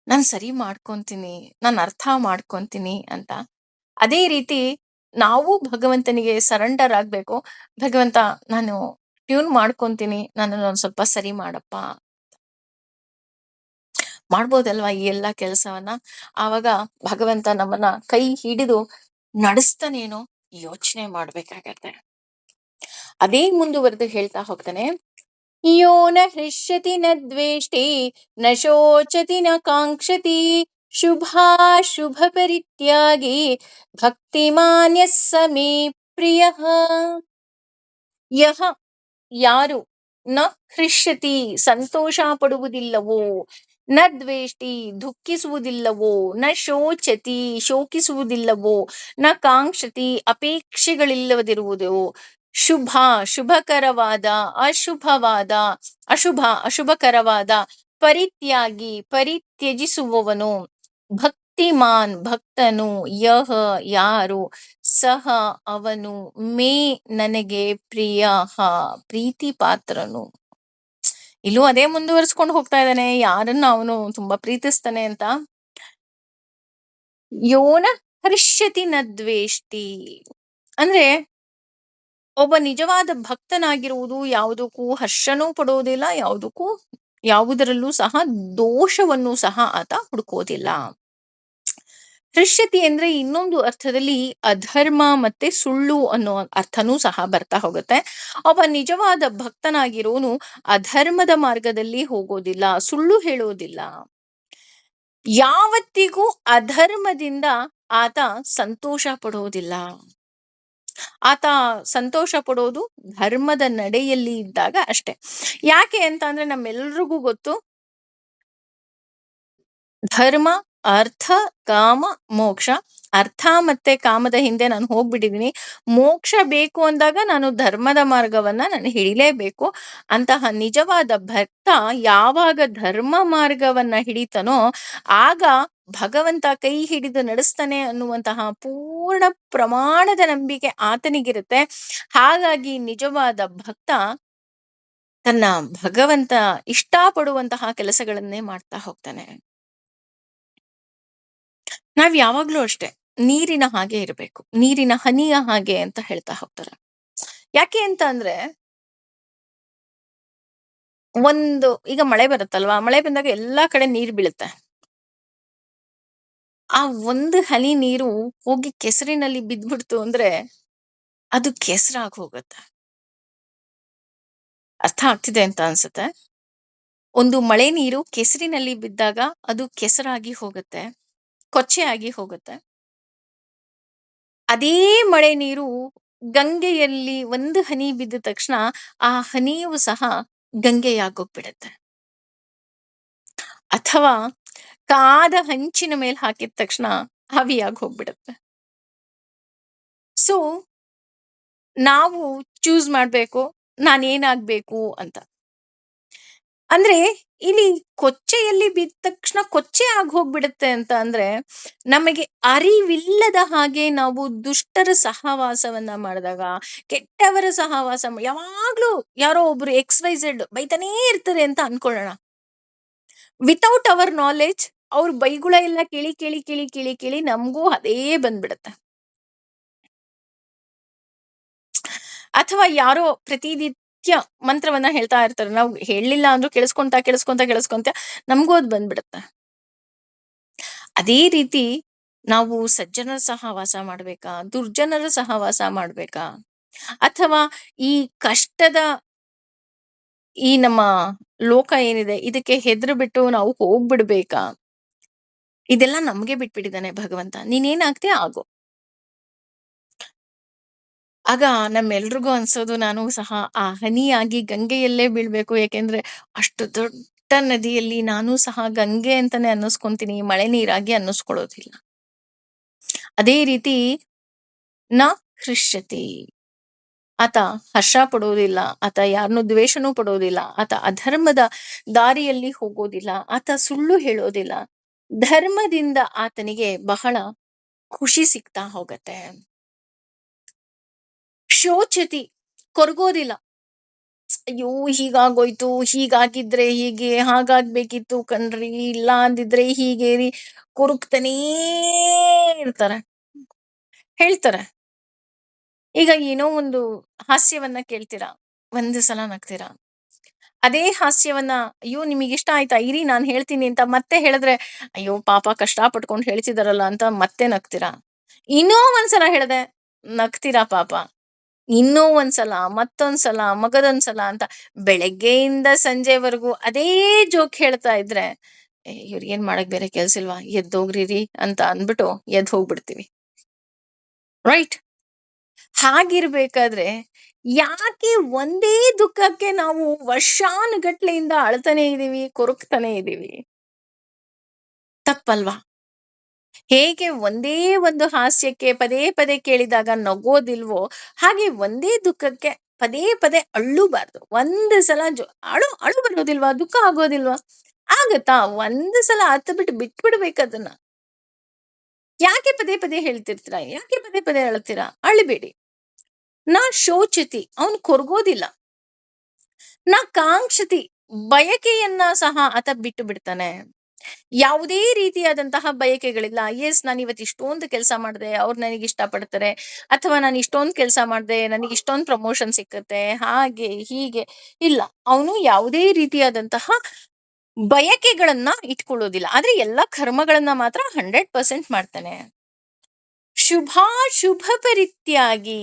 ನಾನು ಸರಿ ಮಾಡ್ಕೊಂತೀನಿ, ನಾನು ಅರ್ಥ ಮಾಡ್ಕೊಂತೀನಿ ಅಂತ. ಅದೇ ರೀತಿ ನಾವು ಭಗವಂತನಿಗೆ ಸರೆಂಡರ್ ಆಗ್ಬೇಕು. ಭಗವಂತ, ನಾನು ಟ್ಯೂನ್ ಮಾಡ್ಕೊಂತೀನಿ, ನನ್ನನ್ನು ಒಂದ್ ಸ್ವಲ್ಪ ಸರಿ ಮಾಡಪ್ಪ. ಮಾಡ್ಬೋದಲ್ವಾ ಈ ಎಲ್ಲಾ ಕೆಲಸವನ್ನ? ಆವಾಗ ಭಗವಂತ ನಮ್ಮನ್ನ ಕೈ ಹಿಡಿದು ನಡೆಸ್ತಾನೇನೋ ಯೋಚನೆ ಮಾಡ್ಬೇಕಾಗತ್ತೆ. ಅದೇ ಮುಂದುವರೆದು ಹೇಳ್ತಾ ಹೋಗ್ತಾನೆ, ಯೋ ನ ಹೃಷ್ಯತಿ ನ ದ್ವೇಷ್ಟಿ ನ ಶೋಚತಿ ನ ಕಾಂಕ್ಷತಿ ಶುಭಾಶುಭ ಪರಿತ್ಯಾಗಿ ಭಕ್ತಿಮಾನ್ಯ ಸಮೇ ಪ್ರಿಯ. ಯಹ, ಯಾರು, ನ ಹೃಷ್ಯತಿ, ಸಂತೋಷ ಪಡುವುದಿಲ್ಲವೋ, ನ ದ್ವೇಷ್ಟಿ, ದುಃಖಿಸುವುದಿಲ್ಲವೋ, ನ ಶೋಚತಿ, ಶೋಕಿಸುವುದಿಲ್ಲವೋ, ನ ಕಾಂಕ್ಷತಿ, ಅಪೇಕ್ಷೆಗಳಿಲ್ಲದಿರುವುದು, ಶುಭ, ಶುಭಕರವಾದ, ಅಶುಭಕರವಾದ, ಪರಿತ್ಯಾಗಿ, ಪರಿತ್ಯಜಿಸುವವನು, ಭಕ್ತಿಮಾನ್, ಭಕ್ತನು, ಯಹ, ಯಾರು, ಸಹ ಅವನು ಮೇ ನನಗೆ ಪ್ರಿಯ ಪ್ರೀತಿ ಪಾತ್ರನು. ಇಲ್ಲೂ ಅದೇ ಮುಂದುವರಿಸ್ಕೊಂಡು ಹೋಗ್ತಾ ಇದ್ದಾನೆ, ಯಾರನ್ನ ಅವನು ತುಂಬಾ ಪ್ರೀತಿಸ್ತಾನೆ ಅಂತ. ಯೋನ ಹರಿಷ್ಯತಿ ನ ದ್ವೇಷ್ಟಿ ಅಂದ್ರೆ ಒಬ್ಬ ನಿಜವಾದ ಭಕ್ತನಾಗಿರುವುದು ಯಾವುದಕ್ಕೂ ಹರ್ಷನೂ ಪಡುವುದಿಲ್ಲ, ಯಾವುದರಲ್ಲೂ ಸಹ ದೋಷವನ್ನು ಸಹ ಆತ ಹುಡುಕೋದಿಲ್ಲ. ಹೃಷ್ಯತಿ ಅಂದ್ರೆ ಇನ್ನೊಂದು ಅರ್ಥದಲ್ಲಿ ಅಧರ್ಮ ಮತ್ತೆ ಸುಳ್ಳು ಅನ್ನೋ ಅರ್ಥನೂ ಸಹ ಬರ್ತಾ ಹೋಗುತ್ತೆ. ಒಬ್ಬ ನಿಜವಾದ ಭಕ್ತನಾಗಿರೋನು ಅಧರ್ಮದ ಮಾರ್ಗದಲ್ಲಿ ಹೋಗೋದಿಲ್ಲ, ಸುಳ್ಳು ಹೇಳೋದಿಲ್ಲ. ಯಾವತ್ತಿಗೂ ಅಧರ್ಮದಿಂದ ಆತ ಸಂತೋಷ ಪಡೋದಿಲ್ಲ. ಆತ ಸಂತೋಷ ಪಡೋದು ಧರ್ಮದ ನಡೆಯಲ್ಲಿ ಇದ್ದಾಗ ಅಷ್ಟೆ. ಯಾಕೆ ಅಂತ ಅಂದ್ರೆ ನಮ್ಮೆಲ್ರಿಗೂ ಗೊತ್ತು, ಧರ್ಮ, ಅರ್ಥ, ಕಾಮ, ಮೋಕ್ಷ. ಅರ್ಥ ಮತ್ತೆ ಕಾಮದ ಹಿಂದೆ ನಾನು ಹೋಗ್ಬಿಟ್ಟಿದೀನಿ. ಮೋಕ್ಷ ಬೇಕು ಅಂದಾಗ ನಾನು ಧರ್ಮದ ಮಾರ್ಗವನ್ನ ನಾನು ಹಿಡಿಲೇಬೇಕು. ಅಂತಹ ನಿಜವಾದ ಭಕ್ತ ಯಾವಾಗ ಧರ್ಮ ಮಾರ್ಗವನ್ನ ಹಿಡಿತಾನೋ ಆಗ ಭಗವಂತ ಕೈ ಹಿಡಿದು ನಡೆಸ್ತಾನೆ ಅನ್ನುವಂತಹ ಪೂರ್ಣ ಪ್ರಮಾಣದ ನಂಬಿಕೆ ಆತನಿಗಿರುತ್ತೆ. ಹಾಗಾಗಿ ನಿಜವಾದ ಭಕ್ತ ತನ್ನ ಭಗವಂತ ಇಷ್ಟಪಡುವಂತಹ ಕೆಲಸಗಳನ್ನೇ ಮಾಡ್ತಾ ಹೋಗ್ತಾನೆ. ನಾವ್ ಯಾವಾಗ್ಲೂ ಅಷ್ಟೇ ನೀರಿನ ಹಾಗೆ ಇರಬೇಕು, ನೀರಿನ ಹನಿಯ ಹಾಗೆ ಅಂತ ಹೇಳ್ತಾ ಹೋಗ್ತಾರೆ. ಯಾಕೆ ಅಂತ ಅಂದ್ರೆ ಈಗ ಮಳೆ ಬರುತ್ತಲ್ವಾ, ಮಳೆ ಬಂದಾಗ ಎಲ್ಲಾ ಕಡೆ ನೀರ್ ಬೀಳುತ್ತೆ. ಆ ಒಂದು ಹನಿ ನೀರು ಹೋಗಿ ಕೆಸರಿನಲ್ಲಿ ಬಿದ್ದ್ಬಿಡ್ತು ಅಂದ್ರೆ ಅದು ಕೆಸರಾಗಿ ಹೋಗುತ್ತೆ. ಅರ್ಥ ಆಗ್ತಿದೆ ಅಂತ ಅನ್ಸುತ್ತೆ. ಒಂದು ಮಳೆ ನೀರು ಕೆಸರಿನಲ್ಲಿ ಬಿದ್ದಾಗ ಅದು ಕೆಸರಾಗಿ ಹೋಗುತ್ತೆ, ಕೊಚ್ಚೆ ಆಗಿ ಹೋಗುತ್ತೆ. ಅದೇ ಮಳೆ ನೀರು ಗಂಗೆಯಲ್ಲಿ ಒಂದು ಹನಿ ಬಿದ್ದ ತಕ್ಷಣ ಆ ಹನಿಯೂ ಸಹ ಗಂಗೆಯಾಗೋಗ್ಬಿಡುತ್ತೆ. ಅಥವಾ ಕಾದ ಹಂಚಿನ ಮೇಲೆ ಹಾಕಿದ ತಕ್ಷಣ ಆವಿಯಾಗಿ ಹೋಗ್ಬಿಡುತ್ತೆ. ಸೊ ನಾವು ಚೂಸ್ ಮಾಡ್ಬೇಕು ನಾನೇನಾಗ್ಬೇಕು ಅಂತ. ಅಂದ್ರೆ ಇಲ್ಲಿ ಕೊಚ್ಚೆಯಲ್ಲಿ ಬಿದ್ದ ತಕ್ಷಣ ಕೊಚ್ಚೆ ಆಗಿ ಹೋಗ್ಬಿಡುತ್ತೆ ಅಂತ ಅಂದ್ರೆ ನಮಗೆ ಅರಿವಿಲ್ಲದ ಹಾಗೆ ನಾವು ದುಷ್ಟರ ಸಹವಾಸವನ್ನ ಮಾಡಿದಾಗ, ಕೆಟ್ಟವರ ಯಾವಾಗ್ಲೂ ಯಾರೋ ಒಬ್ರು XYZ ಬೈತಾನೇ ಇರ್ತಾರೆ ಅಂತ ಅನ್ಕೊಳ್ಳೋಣ. ವಿತೌಟ್ ಅವರ್ ನಾಲೆಡ್ಜ್ ಅವ್ರ ಬೈಗುಳ ಎಲ್ಲ ಕೇಳಿ ಕೇಳಿ ಕೇಳಿ ಕೇಳಿ ಕೇಳಿ ನಮಗೂ ಅದೇ ಬಂದ್ಬಿಡುತ್ತೆ. ಅಥವಾ ಯಾರೋ ಪ್ರತಿನಿತ್ಯ ಮಂತ್ರವನ್ನ ಹೇಳ್ತಾ ಇರ್ತಾರೆ, ನಾವು ಹೇಳಲಿಲ್ಲ ಅಂದ್ರೂ ಕೇಳಿಸ್ಕೊಂತ ಕೇಳಿಸ್ಕೊಂತ ಕೇಳಿಸ್ಕೊಂತ ನಮಗೂ ಅದು ಬಂದ್ಬಿಡುತ್ತೆ. ಅದೇ ರೀತಿ ನಾವು ಸಜ್ಜನರ ಸಹವಾಸ ಮಾಡ್ಬೇಕಾ, ದುರ್ಜನರ ಸಹವಾಸ ಮಾಡ್ಬೇಕಾ, ಅಥವಾ ಈ ಕಷ್ಟದ ಈ ನಮ್ಮ ಲೋಕ ಏನಿದೆ ಇದಕ್ಕೆ ಹೆದ್ರು ಬಿಟ್ಟು ನಾವು ಹೋಗ್ಬಿಡ್ಬೇಕಾ, ಇದೆಲ್ಲ ನಮ್ಗೆ ಬಿಟ್ಬಿಟ್ಟಿದ್ದಾನೆ ಭಗವಂತ. ನೀನೇನಾಗ್ತೀಯ ಆಗು. ಆಗ ನಮ್ಮೆಲ್ರಿಗೂ ಅನ್ಸೋದು ನಾನು ಸಹ ಆ ಹನಿಯಾಗಿ ಗಂಗೆಯಲ್ಲೇ ಬೀಳ್ಬೇಕು. ಯಾಕೆಂದ್ರೆ ಅಷ್ಟು ದೊಡ್ಡ ನದಿಯಲ್ಲಿ ನಾನು ಸಹ ಗಂಗೆ ಅಂತಾನೆ ಅನ್ನಿಸ್ಕೊಂತೀನಿ, ಮಳೆ ನೀರಾಗಿ ಅನ್ನಿಸ್ಕೊಳ್ಳೋದಿಲ್ಲ. ಅದೇ ರೀತಿ ನ ಹೃಷ್ಯತಿ, ಆತ ಹರ್ಷ ಪಡೋದಿಲ್ಲ, ಆತ ಯಾರನ್ನು ದ್ವೇಷನೂ ಪಡೋದಿಲ್ಲ, ಆತ ಅಧರ್ಮದ ದಾರಿಯಲ್ಲಿ ಹೋಗೋದಿಲ್ಲ, ಆತ ಸುಳ್ಳು ಹೇಳೋದಿಲ್ಲ. ಧರ್ಮದಿಂದ ಆತನಿಗೆ ಬಹಳ ಖುಷಿ ಸಿಗ್ತಾ ಹೋಗತ್ತೆ. ಶೋಚತಿ, ಕೊರಗೋದಿಲ್ಲ. ಅಯ್ಯೋ ಹೀಗಾಗೋಯ್ತು, ಹೀಗಾಗಿದ್ರೆ ಹೀಗೆ, ಹಾಗಾಗ್ಬೇಕಿತ್ತು ಕಣ್ರಿ, ಇಲ್ಲ ಅಂದಿದ್ರೆ ಹೀಗೆ ರೀ, ಕೊರಗ್ತಾನೇ ಇರ್ತಾರೆ, ಹೇಳ್ತಾರೆ. ಈಗ ಏನೋ ಒಂದು ಹಾಸ್ಯವನ್ನ ಕೇಳ್ತೀರಾ, ಒಂದು ಸಲ ನಗ್ತೀರಾ. ಅದೇ ಹಾಸ್ಯವನ್ನ ಅಯ್ಯೋ ನಿಮಗೆ ಇಷ್ಟ ಆಯ್ತಾ, ಇರಿ ನಾನು ಹೇಳ್ತೀನಿ ಅಂತ ಮತ್ತೆ ಹೇಳಿದ್ರೆ ಅಯ್ಯೋ ಪಾಪ ಕಷ್ಟ ಪಟ್ಕೊಂಡು ಹೇಳ್ತಿದಾರಲ್ಲ ಅಂತ ಮತ್ತೆ ನಗ್ತೀರಾ. ಇನ್ನೂ ಒಂದ್ಸಲ ಹೇಳ್ದೆ ನಗ್ತೀರಾ ಪಾಪ. ಇನ್ನೂ ಒಂದ್ಸಲ, ಮತ್ತೊಂದ್ಸಲ, ಮಗದೊಂದ್ಸಲ ಅಂತ ಬೆಳಗ್ಗೆಯಿಂದ ಸಂಜೆವರೆಗೂ ಅದೇ ಜೋಕ್ ಹೇಳ್ತಾ ಇದ್ರೆ ಇವ್ರು ಏನ್ ಮಾಡಕ್ ಬೇರೆ ಕೆಲ್ಸ ಇಲ್ವಾ, ಎದ್ದೋಗ್ರಿ ಅಂತ ಅಂದ್ಬಿಟ್ಟು ಎದ್ದು ಹೋಗ್ಬಿಡ್ತೀವಿ. ರೈಟ್? ಹಾಗಿರ್ಬೇಕಾದ್ರೆ ಯಾಕೆ ಒಂದೇ ದುಃಖಕ್ಕೆ ನಾವು ವರ್ಷಾನುಗಟ್ಲೆಯಿಂದ ಅಳ್ತಾನೆ ಇದೀವಿ, ಕೊರಗ್ತಾನೆ ಇದೀವಿ? ತಪ್ಪಲ್ವಾ? ಹೇಗೆ ಒಂದೇ ಒಂದು ಹಾಸ್ಯಕ್ಕೆ ಪದೇ ಪದೇ ಕೇಳಿದಾಗ ನಗೋದಿಲ್ವೋ, ಹಾಗೆ ಒಂದೇ ದುಃಖಕ್ಕೆ ಪದೇ ಪದೇ ಅಳ್ಳೂಬಾರ್ದು. ಒಂದು ಸಲ ಅಳು ಅಳು ಬರೋದಿಲ್ವಾ, ದುಃಖ ಆಗೋದಿಲ್ವಾ? ಆಗತ್ತಾ? ಒಂದು ಸಲ ಅತ್ತ ಬಿಟ್ಟು ಬಿಟ್ಬಿಡ್ಬೇಕದನ್ನ. ಯಾಕೆ ಪದೇ ಪದೇ ಹೇಳ್ತಿರ್ತೀರಾ? ಯಾಕೆ ಪದೇ ಪದೇ ಅಳ್ತೀರಾ? ಅಳ್ಬೇಡಿ. ನಾ ಶೋಚತಿ ಅವನು ಕೊರಗೋದಿಲ್ಲ. ನಾ ಕಾಂಕ್ಷತಿ ಬಯಕೆಯನ್ನ ಸಹ ಆತ ಬಿಟ್ಟು ಬಿಡ್ತಾನೆ. ಯಾವುದೇ ರೀತಿಯಾದಂತಹ ಬಯಕೆಗಳಿಲ್ಲ. ಯೆಸ್, ನಾನು ಇವತ್ತು ಇಷ್ಟೊಂದು ಕೆಲಸ ಮಾಡಿದೆ, ಅವ್ರು ನನಗೆ ಇಷ್ಟಪಡ್ತಾರೆ, ಅಥವಾ ನಾನು ಇಷ್ಟೊಂದು ಕೆಲಸ ಮಾಡಿದೆ, ನನಗೆ ಇಷ್ಟೊಂದು ಪ್ರಮೋಷನ್ ಸಿಕ್ಕತ್ತೆ, ಹಾಗೆ ಹೀಗೆ ಇಲ್ಲ. ಅವನು ಯಾವುದೇ ರೀತಿಯಾದಂತಹ ಬಯಕೆಗಳನ್ನ ಇಟ್ಕೊಳ್ಳೋದಿಲ್ಲ. ಆದ್ರೆ ಎಲ್ಲಾ ಕರ್ಮಗಳನ್ನ ಮಾತ್ರ 100% ಮಾಡ್ತಾನೆ. ಶುಭಾಶುಭ ಪರಿತ್ಯಾಗಿ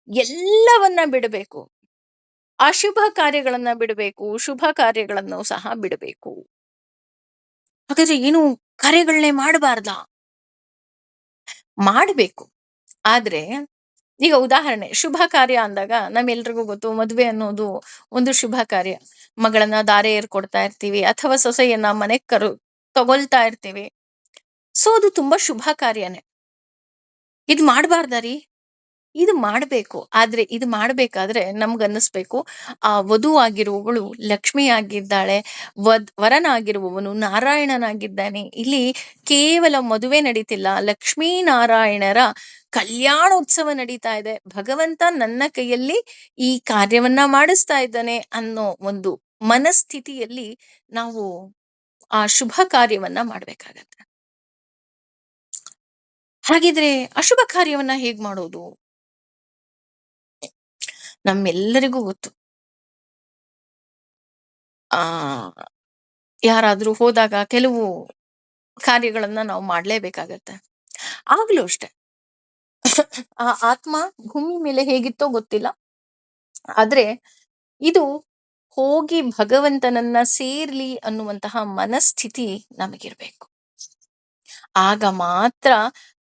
ಎಲ್ಲವನ್ನ ಬಿಡಬೇಕು. ಅಶುಭ ಕಾರ್ಯಗಳನ್ನ ಬಿಡಬೇಕು, ಶುಭ ಕಾರ್ಯಗಳನ್ನು ಸಹ ಬಿಡಬೇಕು. ಹಾಗಾದ್ರೆ ಏನು, ಕಾರ್ಯಗಳನ್ನೇ ಮಾಡಬಾರ್ದಾ? ಮಾಡಬೇಕು. ಆದ್ರೆ ಈಗ ಉದಾಹರಣೆ, ಶುಭ ಕಾರ್ಯ ಅಂದಾಗ ನಮ್ಮೆಲ್ರಿಗೂ ಗೊತ್ತು, ಮದುವೆ ಅನ್ನೋದು ಒಂದು ಶುಭ ಕಾರ್ಯ. ಮಗಳನ್ನ ದಾರೆ ಏರ್ಕೊಡ್ತಾ ಇರ್ತೀವಿ, ಅಥವಾ ಸೊಸೆಯನ್ನ ಮನೆಗ್ ತಗೊಳ್ತಾ ಇರ್ತೀವಿ. ಸೊ ಅದು ತುಂಬಾ ಶುಭ ಕಾರ್ಯನೇ. ಇದು ಮಾಡಬಾರ್ದ ರೀ? ಇದು ಮಾಡಬೇಕು. ಆದ್ರೆ ಇದು ಮಾಡಬೇಕಾದ್ರೆ ನಮ್ಗನ್ನಿಸ್ಬೇಕು, ಆ ವಧು ಆಗಿರುವವಳು ಲಕ್ಷ್ಮಿ ಆಗಿದ್ದಾಳೆ, ವರನಾಗಿರುವವನು ನಾರಾಯಣನಾಗಿದ್ದಾನೆ. ಇಲ್ಲಿ ಕೇವಲ ಮದುವೆ ನಡೀತಿಲ್ಲ, ಲಕ್ಷ್ಮೀ ನಾರಾಯಣರ ಕಲ್ಯಾಣೋತ್ಸವ ನಡೀತಾ ಇದೆ. ಭಗವಂತ ನನ್ನ ಕೈಯಲ್ಲಿ ಈ ಕಾರ್ಯವನ್ನ ಮಾಡಿಸ್ತಾ ಇದ್ದಾನೆ ಅನ್ನೋ ಒಂದು ಮನಸ್ಥಿತಿಯಲ್ಲಿ ನಾವು ಆ ಶುಭ ಕಾರ್ಯವನ್ನ ಮಾಡ್ಬೇಕಾಗತ್ತೆ. ಹಾಗಿದ್ರೆ ಅಶುಭ ಕಾರ್ಯವನ್ನ ಹೇಗ್ ಮಾಡೋದು? ನಮ್ಮೆಲ್ಲರಿಗೂ ಗೊತ್ತು. ಆ ಯಾರಾದ್ರೂ ಹೋದಾಗ ಕೆಲವು ಕಾರ್ಯಗಳನ್ನ ನಾವು ಮಾಡ್ಲೇಬೇಕಾಗತ್ತೆ. ಆಗ್ಲೂ ಅಷ್ಟೆ, ಆ ಆತ್ಮ ಭೂಮಿ ಮೇಲೆ ಹೇಗಿತ್ತೋ ಗೊತ್ತಿಲ್ಲ, ಆದ್ರೆ ಇದು ಹೋಗಿ ಭಗವಂತನನ್ನ ಸೇರ್ಲಿ ಅನ್ನುವಂತಹ ಮನಸ್ಥಿತಿ ನಮಗಿರ್ಬೇಕು. ಆಗ ಮಾತ್ರ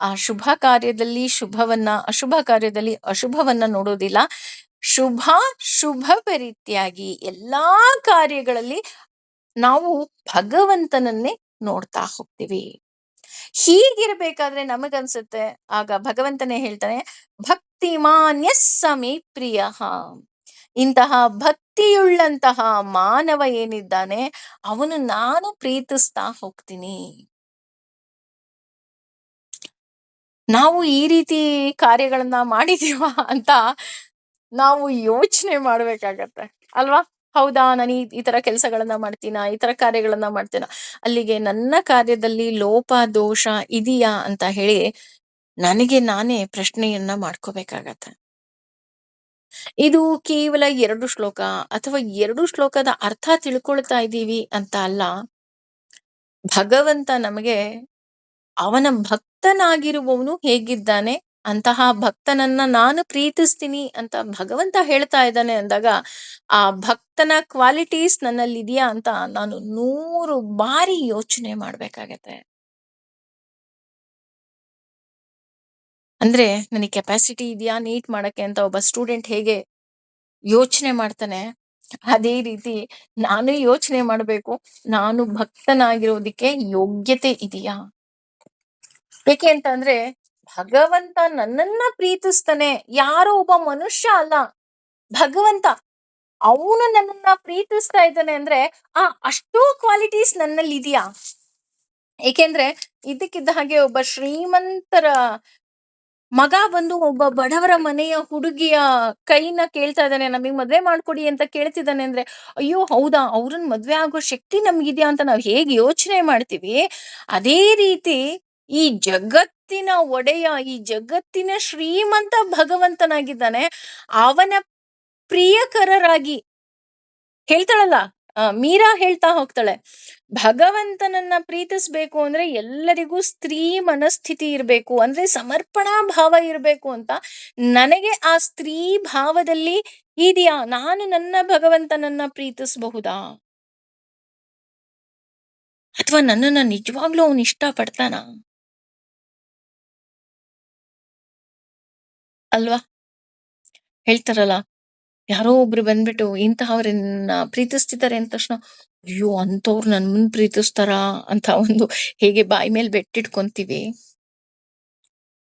ಆ ಶುಭ ಕಾರ್ಯದಲ್ಲಿ ಶುಭವನ್ನ, ಅಶುಭ ಕಾರ್ಯದಲ್ಲಿ ಅಶುಭವನ್ನ ನೋಡೋದಿಲ್ಲ. ಶುಭ ಶುಭ ಪರಿತ್ಯಾಗಿ ಎಲ್ಲಾ ಕಾರ್ಯಗಳಲ್ಲಿ ನಾವು ಭಗವಂತನನ್ನೇ ನೋಡ್ತಾ ಹೋಗ್ತೀವಿ. ಹೀಗಿರ್ಬೇಕಾದ್ರೆ ನಮಗನ್ಸುತ್ತೆ, ಆಗ ಭಗವಂತನೇ ಹೇಳ್ತಾನೆ, ಭಕ್ತಿಮಾನ್ಯ ಸಮೇ ಪ್ರಿಯ. ಇಂತಹ ಭಕ್ತಿಯುಳ್ಳಂತಹ ಮಾನವ ಏನಿದ್ದಾನೆ ಅವನು ನಾನು ಪ್ರೀತಿಸ್ತಾ ಹೋಗ್ತೀನಿ. ನಾವು ಈ ರೀತಿ ಕಾರ್ಯಗಳನ್ನ ಮಾಡಿದೀವ ಅಂತ ನಾವು ಯೋಚನೆ ಮಾಡ್ಬೇಕಾಗತ್ತೆ ಅಲ್ವಾ? ಹೌದಾ, ನಾನು ಈ ತರ ಕೆಲಸಗಳನ್ನ ಮಾಡ್ತೀನ, ಈ ತರ ಕಾರ್ಯಗಳನ್ನ ಮಾಡ್ತೀನ, ಅಲ್ಲಿಗೆ ನನ್ನ ಕಾರ್ಯದಲ್ಲಿ ಲೋಪ ದೋಷ ಇದೆಯಾ ಅಂತ ಹೇಳಿ ನನಗೆ ನಾನೇ ಪ್ರಶ್ನೆಯನ್ನ ಮಾಡ್ಕೋಬೇಕಾಗತ್ತೆ. ಇದು ಕೇವಲ 2 ಶ್ಲೋಕ ಅಥವಾ 2 ಶ್ಲೋಕದ ಅರ್ಥ ತಿಳ್ಕೊಳ್ತಾ ಇದ್ದೀವಿ ಅಂತ ಅಲ್ಲ. ಭಗವಂತ ನಮಗೆ ಅವನ ಭಕ್ತನಾಗಿರುವವನು ಹೇಗಿದ್ದಾನೆ, ಅಂತಹ ಭಕ್ತನನ್ನ ನಾನು ಪ್ರೀತಿಸ್ತೀನಿ ಅಂತ ಭಗವಂತ ಹೇಳ್ತಾ ಇದ್ದಾನೆ ಅಂದಾಗ, ಆ ಭಕ್ತನ ಕ್ವಾಲಿಟೀಸ್ ನನ್ನಲ್ಲಿ ಇದೆಯಾ ಅಂತ ನಾನು 100 ಬಾರಿ ಯೋಚನೆ ಮಾಡ್ಬೇಕಾಗತ್ತೆ. ಅಂದ್ರೆ ನನಗೆ ಕೆಪಾಸಿಟಿ ಇದೆಯಾ ನೀಟ್ ಮಾಡಕ್ಕೆ ಅಂತ ಒಬ್ಬ ಸ್ಟೂಡೆಂಟ್ ಹೇಗೆ ಯೋಚನೆ ಮಾಡ್ತಾನೆ, ಅದೇ ರೀತಿ ನಾನು ಯೋಚನೆ ಮಾಡ್ಬೇಕು, ನಾನು ಭಕ್ತನಾಗಿರೋದಿಕ್ಕೆ ಯೋಗ್ಯತೆ ಇದೆಯಾ? ಏಕೆ ಅಂತಂದ್ರೆ ಭಗವಂತ ನನ್ನನ್ನ ಪ್ರೀತಿಸ್ತಾನೆ, ಯಾರೋ ಒಬ್ಬ ಮನುಷ್ಯ ಅಲ್ಲ, ಭಗವಂತ ಅವನು ನನ್ನನ್ನ ಪ್ರೀತಿಸ್ತಾ ಇದ್ದಾನೆ ಅಂದ್ರೆ ಅಷ್ಟೂ ಕ್ವಾಲಿಟೀಸ್ ನನ್ನಲ್ಲಿ ಇದೆಯಾ? ಏಕೆಂದ್ರೆ ಇದಕ್ಕಿದ್ದ ಹಾಗೆ ಒಬ್ಬ ಶ್ರೀಮಂತರ ಮಗ ಬಂದು ಒಬ್ಬ ಬಡವರ ಮನೆಯ ಹುಡುಗಿಯ ಕೈನ ಕೇಳ್ತಾ ಇದ್ದಾನೆ, ನಮಗ್ ಮದ್ವೆ ಮಾಡ್ಕೊಡಿ ಅಂತ ಕೇಳ್ತಿದ್ದಾನೆ ಅಂದ್ರೆ, ಅಯ್ಯೋ ಹೌದಾ, ಅವ್ರನ್ ಮದ್ವೆ ಆಗೋ ಶಕ್ತಿ ನಮ್ಗಿದ್ಯಾ ಅಂತ ನಾವ್ ಹೇಗ್ ಯೋಚನೆ ಮಾಡ್ತೀವಿ, ಅದೇ ರೀತಿ ಈ ಜಗತ್ತಿನ ಒಡೆಯ, ಈ ಜಗತ್ತಿನ ಶ್ರೀಮಂತ ಭಗವಂತನಾಗಿದ್ದಾನೆ. ಅವನ ಪ್ರಿಯಕರರಾಗಿ ಹೇಳ್ತಾಳಲ್ಲ, ಮೀರಾ ಹೇಳ್ತಾ ಹೋಗ್ತಾಳೆ, ಭಗವಂತನನ್ನ ಪ್ರೀತಿಸ್ಬೇಕು ಅಂದ್ರೆ ಎಲ್ಲರಿಗೂ ಸ್ತ್ರೀ ಮನಸ್ಥಿತಿ ಇರ್ಬೇಕು, ಅಂದ್ರೆ ಸಮರ್ಪಣಾ ಭಾವ ಇರ್ಬೇಕು ಅಂತ. ನನಗೆ ಆ ಸ್ತ್ರೀ ಭಾವದಲ್ಲಿ ಇದೆಯಾ? ನಾನು ನನ್ನ ಭಗವಂತನನ್ನ ಪ್ರೀತಿಸಬಹುದಾ? ಅಥವಾ ನನ್ನನ್ನ ನಿಜವಾಗ್ಲೂ ಅವನು ಇಷ್ಟ ಪಡ್ತಾನ ಅಲ್ವಾ? ಹೇಳ್ತಾರಲ್ಲ, ಯಾರೋ ಒಬ್ರು ಬಂದ್ಬಿಟ್ಟು ಇಂತಹವ್ರನ್ನ ಪ್ರೀತಿಸ್ತಿದ್ದಾರೆ ಅಂದ ತಕ್ಷಣ, ಅಯ್ಯೋ ಅಂತವ್ರು ನನ್ ಪ್ರೀತಿಸ್ತಾರ ಅಂತ ಒಂದು ಹೇಗೆ ಬಾಯಿ ಮೇಲೆ ಬೆಟ್ಟಿಟ್ಕೊಂತೀವಿ,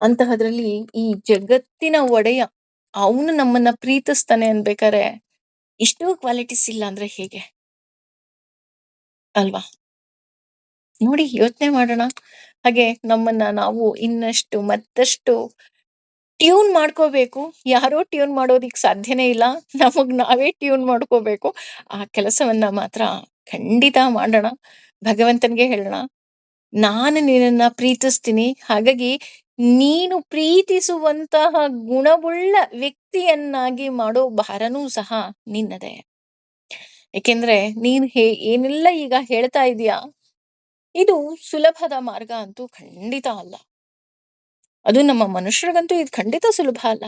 ಅಂತಹದ್ರಲ್ಲಿ ಈ ಜಗತ್ತಿನ ಒಡೆಯ ಅವನು ನಮ್ಮನ್ನ ಪ್ರೀತಿಸ್ತಾನೆ ಅನ್ಬೇಕಾರೆ ಇಷ್ಟು ಕ್ವಾಲಿಟೀಸ್ ಇಲ್ಲ ಅಂದ್ರೆ ಹೇಗೆ ಅಲ್ವಾ? ನೋಡಿ ಯೋಚನೆ ಮಾಡೋಣ. ಹಾಗೆ ನಮ್ಮನ್ನ ನಾವು ಇನ್ನಷ್ಟು ಮತ್ತಷ್ಟು ಟ್ಯೂನ್ ಮಾಡ್ಕೋಬೇಕು. ಯಾರೋ ಟ್ಯೂನ್ ಮಾಡೋದಿಕ್ ಸಾಧ್ಯನೇ ಇಲ್ಲ. ನಮಗ್ ನಾವೇ ಟ್ಯೂನ್ ಮಾಡ್ಕೋಬೇಕು. ಆ ಕೆಲಸವನ್ನ ಮಾತ್ರ ಖಂಡಿತ ಮಾಡೋಣ. ಭಗವಂತನಿಗೆ ಹೇಳೋಣ, ನಾನು ನಿನ್ನನ್ನ ಪ್ರೀತಿಸ್ತೀನಿ. ಹಾಗಾಗಿ ನೀನು ಪ್ರೀತಿಸುವಂತಹ ಗುಣವುಳ್ಳ ವ್ಯಕ್ತಿಯನ್ನಾಗಿ ಮಾಡೋ ಭಾರನೂ ಸಹ ನಿನ್ನದೇ. ಏಕೆಂದ್ರೆ ನೀನು ಏನೆಲ್ಲ ಈಗ ಹೇಳ್ತಾ ಇದೀಯಾ, ಇದು ಸುಲಭದ ಮಾರ್ಗ ಅಂತೂ ಖಂಡಿತ ಅಲ್ಲ. ಅದು ನಮ್ಮ ಮನುಷ್ಯರಿಗಂತೂ ಇದು ಖಂಡಿತ ಸುಲಭ ಅಲ್ಲ.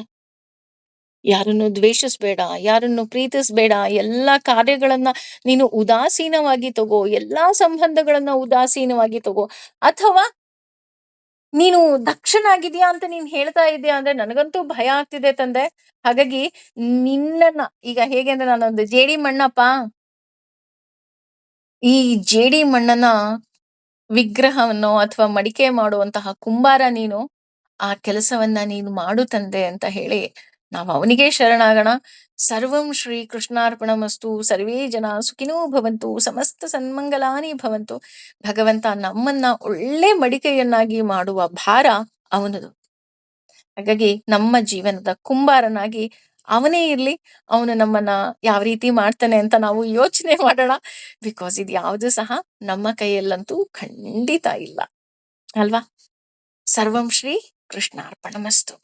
ಯಾರನ್ನು ದ್ವೇಷಿಸ್ಬೇಡ, ಯಾರನ್ನು ಪ್ರೀತಿಸ್ಬೇಡ, ಎಲ್ಲಾ ಕಾರ್ಯಗಳನ್ನ ನೀನು ಉದಾಸೀನವಾಗಿ ತಗೋ, ಎಲ್ಲಾ ಸಂಬಂಧಗಳನ್ನ ಉದಾಸೀನವಾಗಿ ತಗೋ. ಅಥವಾ ನೀನು ದಕ್ಷನಾಗಿದ್ಯಾ ಅಂತ ನೀನ್ ಹೇಳ್ತಾ ಇದೀಯಾ ಅಂದ್ರೆ ನನಗಂತೂ ಭಯ ಆಗ್ತಿದೆ ತಂದೆ. ಹಾಗಾಗಿ ನಿನ್ನನ್ನ ಈಗ ಹೇಗೆ ಅಂದ್ರೆ, ನಾನೊಂದು ಜೇಡಿ ಮಣ್ಣಪ್ಪ, ಈ ಜೇಡಿ ಮಣ್ಣನ್ನ ವಿಗ್ರಹವನ್ನು ಅಥವಾ ಮಡಿಕೆ ಮಾಡುವಂತಹ ಕುಂಬಾರ ನೀನು. ಆ ಕೆಲಸವನ್ನ ನೀನು ಮಾಡು ತಂದೆ ಅಂತ ಹೇಳಿ ನಾವು ಅವನಿಗೆ ಶರಣಾಗೋಣ. ಸರ್ವಂ ಶ್ರೀ ಕೃಷ್ಣಾರ್ಪಣಮಸ್ತು. ಸರ್ವೇ ಜನ ಸುಖಿನೋ ಭವಂತು. ಸಮಸ್ತ ಸನ್ಮಂಗಲಾನಿ ಭವಂತು. ಭಗವಂತ ನಮ್ಮನ್ನ ಒಳ್ಳೆ ಮಡಿಕೆಯನ್ನಾಗಿ ಮಾಡುವ ಭಾರ ಅವನದು. ಹಾಗಾಗಿ ನಮ್ಮ ಜೀವನದ ಕುಂಬಾರನಾಗಿ ಅವನೇ ಇರ್ಲಿ. ಅವನು ನಮ್ಮನ್ನ ಯಾವ ರೀತಿ ಮಾಡ್ತಾನೆ ಅಂತ ನಾವು ಯೋಚನೆ ಮಾಡೋಣ. ಬಿಕಾಸ್ ಇದು ಯಾವುದು ಸಹ ನಮ್ಮ ಕೈಯಲ್ಲಂತೂ ಖಂಡಿತ ಇಲ್ಲ ಅಲ್ವಾ. ಸರ್ವಂ ಶ್ರೀ ಕೃಷ್ಣಾರ್ಪಣಮಸ್ತು.